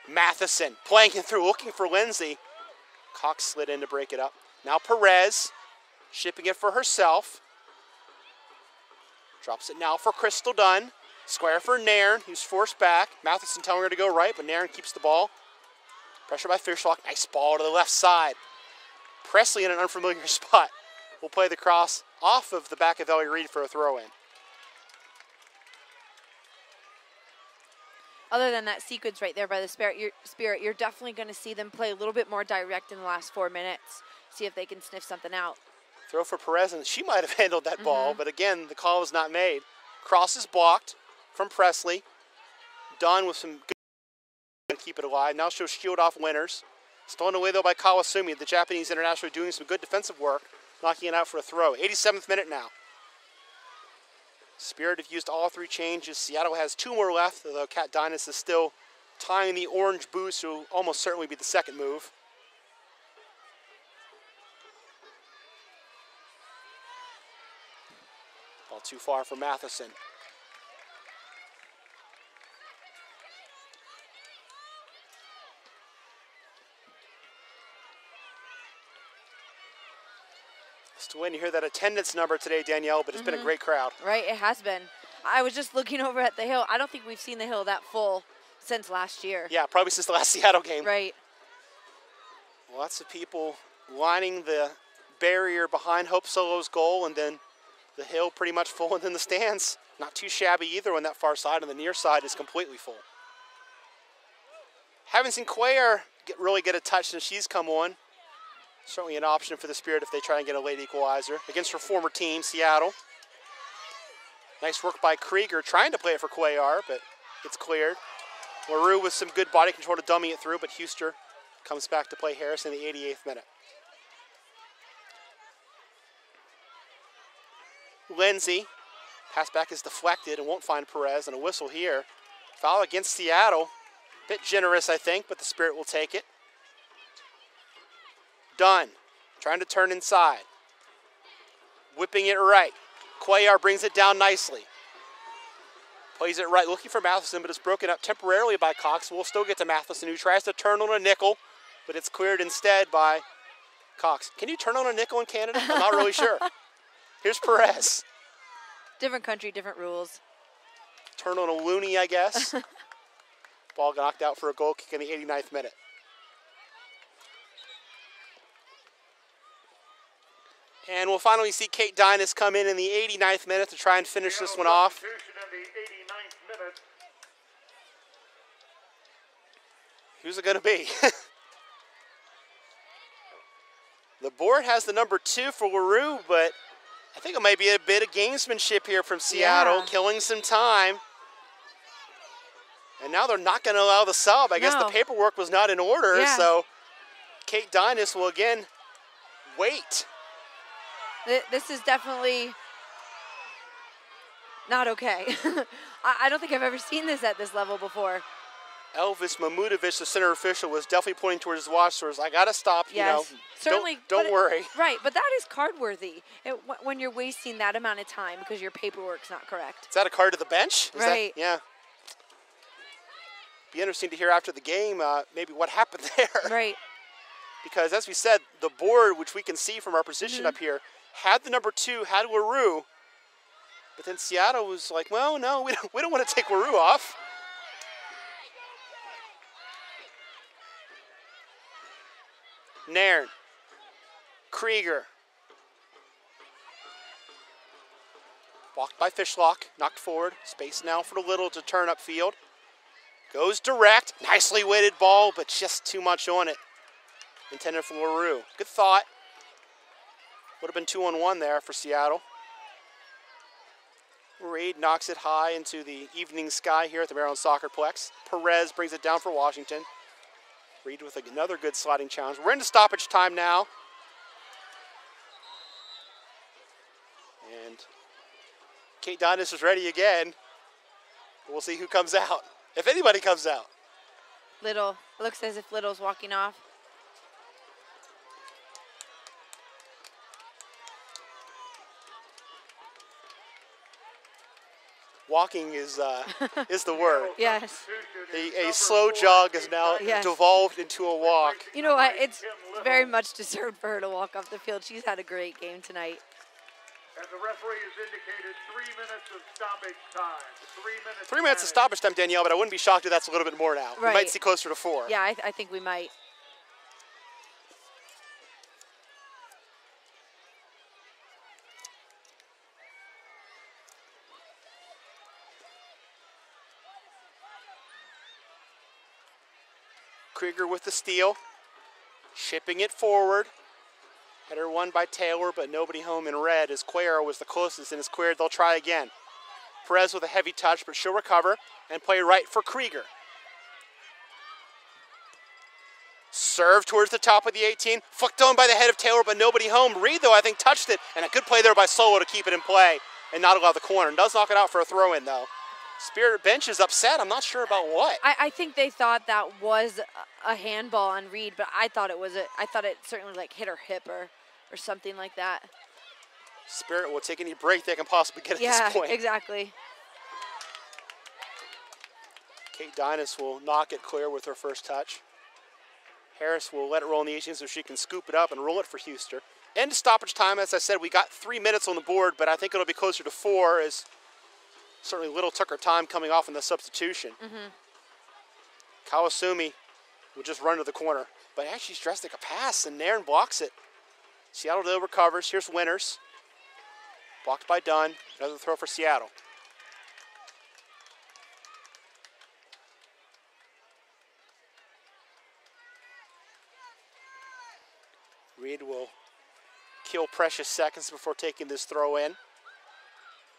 Matheson playing it through, looking for Lindsay. Cox slid in to break it up. Now Perez shipping it for herself. Drops it now for Crystal Dunn. Square for Nairn, who's forced back. Matheson telling her to go right, but Nairn keeps the ball. Pressure by Fishlock. Nice ball to the left side. Presley in an unfamiliar spot will play the cross off of the back of Ellie Reed for a throw-in. Other than that sequence right there by the Spirit, you're definitely going to see them play a little bit more direct in the last 4 minutes. See if they can sniff something out. Throw for Perez, and she might have handled that ball, but again, the call was not made. Cross is blocked from Presley. Dunn with some good to keep it alive. Now she'll shield off winners. Stolen away, though, by Kawasumi. The Japanese international doing some good defensive work, knocking it out for a throw. 87th minute now. Spirit have used all 3 changes. Seattle has 2 more left, although Kat Dynas is still tying the orange boost, who will almost certainly be the second move. Ball too far for Matheson. Just when you hear that attendance number today, Danielle, but it's been a great crowd. Right, it has been. I was just looking over at the hill. I don't think we've seen the hill that full since last year. Yeah, probably since the last Seattle game. Right. Lots of people lining the barrier behind Hope Solo's goal, and then the hill pretty much full, and then the stands not too shabby either on that far side, and the near side is completely full. Haven't seen Cuellar really get a touch since she's come on. Certainly an option for the Spirit if they try and get a late equalizer against her former team, Seattle. Nice work by Krieger trying to play it for Cuellar, but it's cleared. LaRue with some good body control to dummy it through, but Huster comes back to play Harris in the 88th minute. Lindsay, pass back is deflected and won't find Perez, and a whistle here. Foul against Seattle. Bit generous, I think, but the Spirit will take it. Dunn, trying to turn inside. Whipping it right. Cuellar brings it down nicely. Plays it right, looking for Matheson, but it's broken up temporarily by Cox. We'll still get to Matheson, who tries to turn on a nickel, but it's cleared instead by Cox. Can you turn on a nickel in Canada? I'm not really sure. Here's Perez. Different country, different rules. Turn on a loony, I guess. Ball knocked out for a goal kick in the 89th minute. And we'll finally see Kate Dynas come in the 89th minute to try and finish this one off. In the 89th minute. Who's it going to be? The board has the number 2 for LaRue, but I think it might be a bit of gamesmanship here from Seattle, killing some time. And now they're not going to allow the sub. I guess the paperwork was not in order, so Kate Dynas will again wait. This is definitely not okay. I don't think I've ever seen this at this level before. Elvis Mamudovic, the center official, was definitely pointing towards his watch. So I got to stop. Yes, you know, certainly. Don't worry. Right, but that is card worthy when you're wasting that amount of time because your paperwork's not correct. Is that a card to the bench? Right. Yeah. Be interesting to hear after the game maybe what happened there. Right. because as we said, the board, which we can see from our position up here, had the number 2, had LaRue, but then Seattle was like, well, no, we don't want to take LaRue off. Nairn, Krieger, walked by Fishlock, knocked forward, space now for the Little to turn upfield. Goes direct, nicely weighted ball, but just too much on it. Intended for LaRue. Good thought. Would have been 2-on-1 there for Seattle. Reed knocks it high into the evening sky here at the Maryland SoccerPlex. Perez brings it down for Washington. Reed with another good sliding challenge. We're into stoppage time now. And Kate Dynas is ready again. We'll see who comes out, if anybody comes out. Little. It looks as if Little's walking off. Walking is the word. Yes. A slow jog is now devolved into a walk. You know what? It's very much deserved for her to walk off the field. She's had a great game tonight. And the referee has indicated 3 minutes of stoppage time. 3 minutes of stoppage time, Danielle, but I wouldn't be shocked if that's a little bit more now. Right. We might see closer to 4. Yeah, I think we might. Krieger with the steal, shipping it forward. Header won by Taylor, but nobody home in red as Cuellar was the closest, and as cleared, they'll try again. Perez with a heavy touch, but she'll recover and play right for Krieger. Serve towards the top of the 18, flicked on by the head of Taylor, but nobody home. Reed, though, I think touched it, and a good play there by Solo to keep it in play and not allow the corner. And does knock it out for a throw-in, though. Spirit bench is upset. I'm not sure about what. I think they thought that was a handball on Reed, but I thought it certainly like hit her hip or something like that. Spirit will take any break they can possibly get at this point. Yeah, exactly. Kate Dynas will knock it clear with her first touch. Harris will let it roll in the 18 so she can scoop it up and roll it for Huster. End of stoppage time. As I said, we got 3 minutes on the board, but I think it'll be closer to 4 as certainly Little took her time coming off in the substitution. Kawasumi will just run to the corner, but actually she's dressed like a pass, and Nairn blocks it. Seattle though recovers. Here's Winters. Blocked by Dunn. Another throw for Seattle. Reed will kill precious seconds before taking this throw in.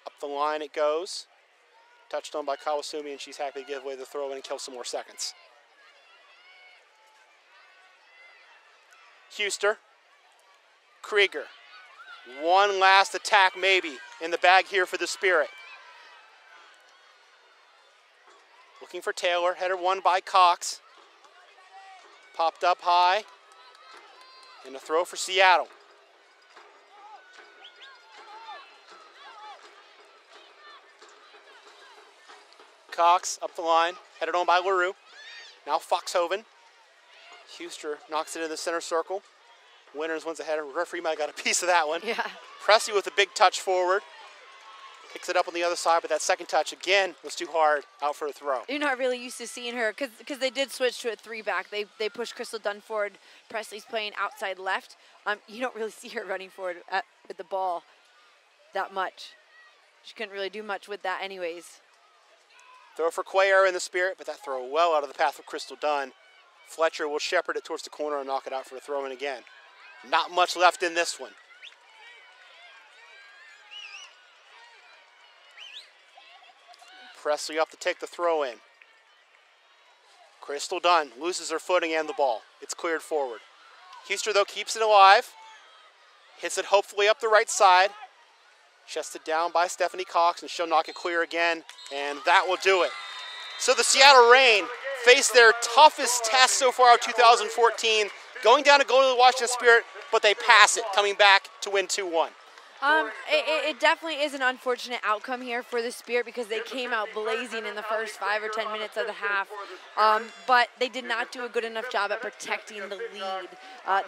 Up the line it goes. Touched on by Kawasumi, and she's happy to give away the throw in and kill some more seconds. Huster. Krieger. One last attack maybe in the bag here for the Spirit. Looking for Taylor. Header won by Cox. Popped up high. And a throw for Seattle. Cox up the line, headed on by LaRue. Now Foxhoven. Huster knocks it into the center circle. Winters wins a header. Referee might have got a piece of that one. Yeah. Pressey with a big touch forward. Picks it up on the other side, but that second touch again was too hard, out for a throw. You're not really used to seeing her because they did switch to a 3-back. They pushed Crystal Dunn forward. Presley's playing outside left. You don't really see her running forward with the ball that much. She couldn't really do much with that anyways. Throw for Cuellar in the Spirit, but that throw well out of the path of Crystal Dunn. Fletcher will shepherd it towards the corner and knock it out for a throw in again. Not much left in this one. Presley up to take the throw in. Crystal Dunn loses her footing and the ball. It's cleared forward. Huster, though, keeps it alive. Hits it hopefully up the right side. Chested down by Stephanie Cox, and she'll knock it clear again, and that will do it. So the Seattle Reign face their toughest test so far of 2014, going down to go to the Washington Spirit, but they pass it, coming back to win 2-1. It definitely is an unfortunate outcome here for the Spirit because they came out blazing in the first 5 or 10 minutes of the half, but they did not do a good enough job at protecting the lead.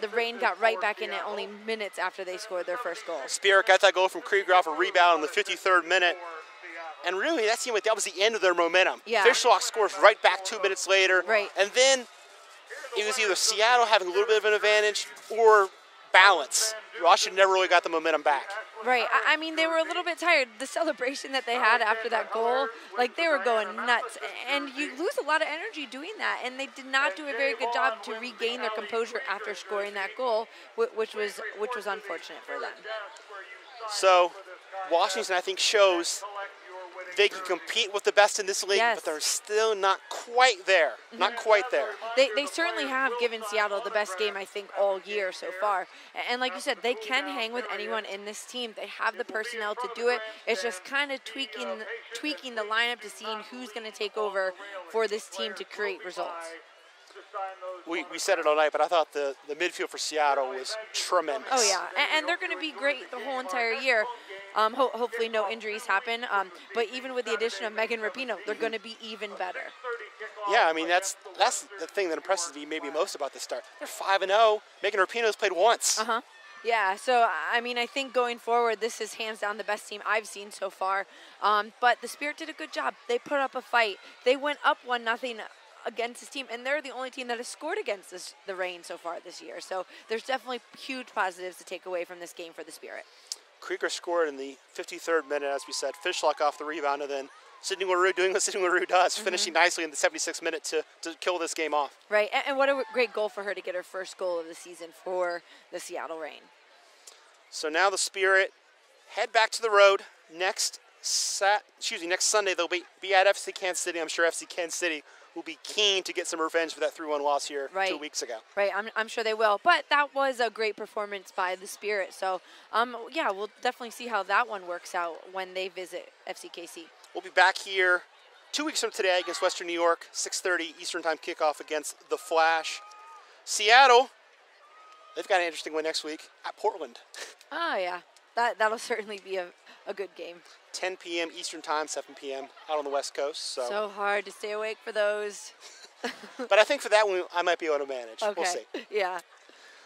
The rain got right back in it only minutes after they scored their first goal. Spirit got that goal from Krieger off a rebound in the 53rd minute, and really that seemed like that was the end of their momentum. Yeah. Fishlock scores right back 2 minutes later, Right. and then it was either Seattle having a little bit of an advantage or balance. Washington never really got the momentum back. Right. I mean, they were a little bit tired. The celebration that they had after that goal, like they were going nuts. And you lose a lot of energy doing that. And they did not do a very good job to regain their composure after scoring that goal, which was unfortunate for them. So Washington, I think, shows they can compete with the best in this league, Yes. but they're still not quite there. Not quite there. They certainly have given Seattle the best game, I think, all year so far. And like you said, they can hang with anyone in this team. They have the personnel to do it. It's just kind of tweaking the lineup to seeing who's going to take over for this team to create results. We said it all night, but I thought the midfield for Seattle was tremendous. Oh, yeah. And they're going to be great the whole entire year. Hopefully no injuries happen. But even with the addition of Megan Rapinoe, they're going to be even better. Yeah, I mean, that's the thing that impresses me maybe most about this start. They're 5-0. Megan Rapinoe's played once. Yeah, so, I mean, I think going forward, this is hands down the best team I've seen so far. But the Spirit did a good job. They put up a fight. They went up 1-0 against this team, and they're the only team that has scored against the Reign so far this year. So there's definitely huge positives to take away from this game for the Spirit. Krieger scored in the 53rd minute, as we said. Fishlock off the rebound, and then Sydney LaRue doing what Sydney LaRue does, finishing nicely in the 76th minute to kill this game off. Right, and what a great goal for her to get her first goal of the season for the Seattle Reign. So now the Spirit head back to the road. Next Sunday they'll be at FC Kansas City. I'm sure FC Kansas City will be keen to get some revenge for that 3-1 loss here 2 weeks ago. Right, I'm sure they will. But that was a great performance by the Spirit. So, yeah, we'll definitely see how that one works out when they visit FCKC. We'll be back here 2 weeks from today against Western New York, 6:30 Eastern Time kickoff against the Flash. Seattle, they've got an interesting one next week at Portland. Oh, yeah. That'll certainly be a good game. 10 p.m. Eastern Time, 7 p.m. out on the West Coast. So hard to stay awake for those. But I think for that one, I might be able to manage. Okay. We'll see. Yeah.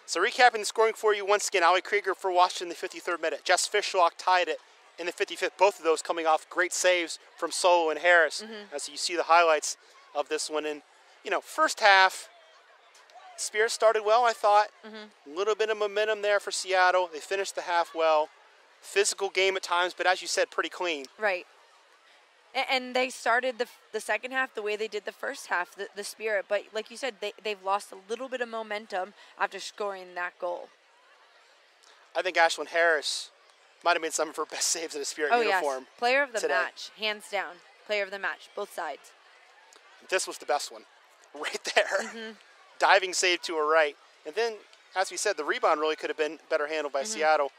So recapping the scoring for you once again, Allie Krieger for Washington in the 53rd minute. Jess Fishlock tied it in the 55th. Both of those coming off great saves from Solo and Harris. As you see the highlights of this one. And, first half, Spirit started well, I thought. A little bit of momentum there for Seattle. They finished the half well. Physical game at times, but as you said, pretty clean. Right. And they started the second half the way they did the first half, the Spirit. But like you said, they've lost a little bit of momentum after scoring that goal. I think Ashlyn Harris might have made some of her best saves in a Spirit uniform. Yes. Player of the today. match, hands down. Player of the match, both sides. This was the best one, right there. Diving save to her right. And then, as we said, the rebound really could have been better handled by Seattle.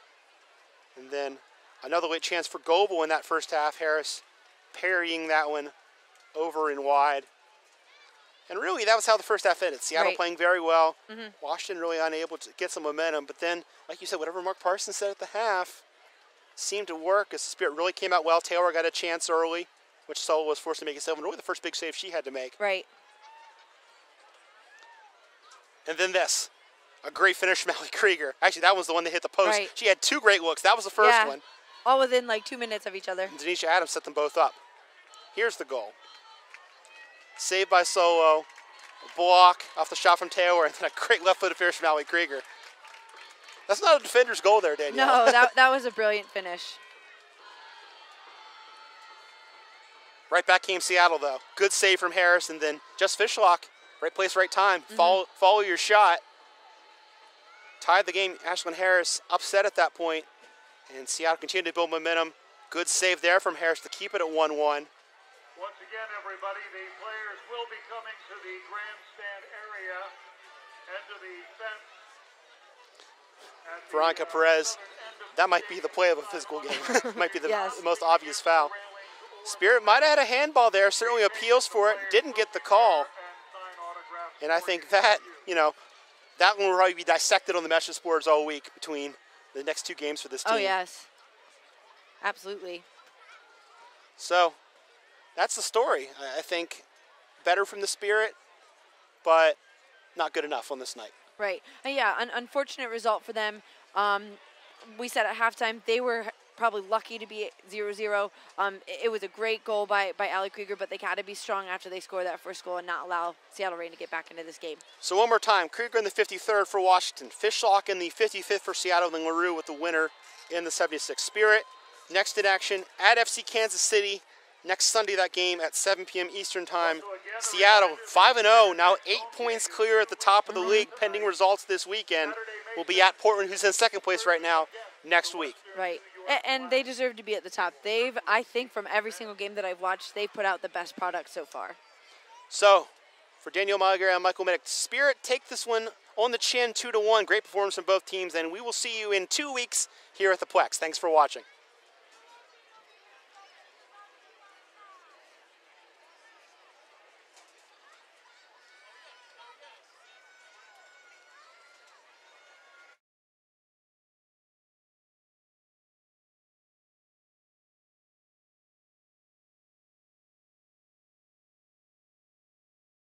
And then another late chance for Goebel in that first half. Harris parrying that one over and wide. And really, that was how the first half ended. Seattle playing very well. Washington really unable to get some momentum. But then, like you said, whatever Mark Parsons said at the half seemed to work as the Spirit really came out well. Taylor got a chance early, which Solo was forced to make himself. And really the first big save she had to make. Right. And then this. A great finish from Allie Krieger. Actually, that was the one that hit the post. Right. She had two great looks. That was the first one. All within like 2 minutes of each other. And Denisha Adams set them both up. Here's the goal. Saved by Solo. A block off the shot from Taylor. And then a great left-footed finish from Allie Krieger. That's not a defender's goal there, Danielle. No, that was a brilliant finish. Right back came Seattle, though. Good save from Harris. And then just Fishlock. Right place, right time. Follow your shot. Tied the game. Ashlyn Harris upset at that point, and Seattle continued to build momentum. Good save there from Harris to keep it at 1-1. Once again, everybody, the players will be coming to the grandstand area and to the fence. Veronica Perez, that might be the play of a physical game. Might be the most obvious foul. Spirit might have had a handball there, certainly appeals for it, didn't get the call. And I think that, that one will probably be dissected on the message boards all week between the next two games for this team. Oh, yes. Absolutely. So that's the story. I think better from the Spirit, but not good enough on this night. Right. Yeah, an unfortunate result for them. We said at halftime they were probably lucky to be 0-0. It was a great goal by Allie Krieger, but they got to be strong after they score that first goal and not allow Seattle Reign to get back into this game. So one more time, Krieger in the 53rd for Washington, Fishlock in the 55th for Seattle, and LaRue with the winner in the 76th. Spirit next in action at FC Kansas City next Sunday, that game at 7 p.m. Eastern Time. Seattle 5-0, now 8 points clear at the top of the league, pending results this weekend. Will be at Portland, who's in second place right now, next week. Right. And they deserve to be at the top. I think from every single game that I've watched, they've put out the best product so far. So, for Daniel Malaguer and Michael Middick, Spirit take this one on the chin, 2-1. Great performance from both teams, and we will see you in 2 weeks here at the Plex. Thanks for watching.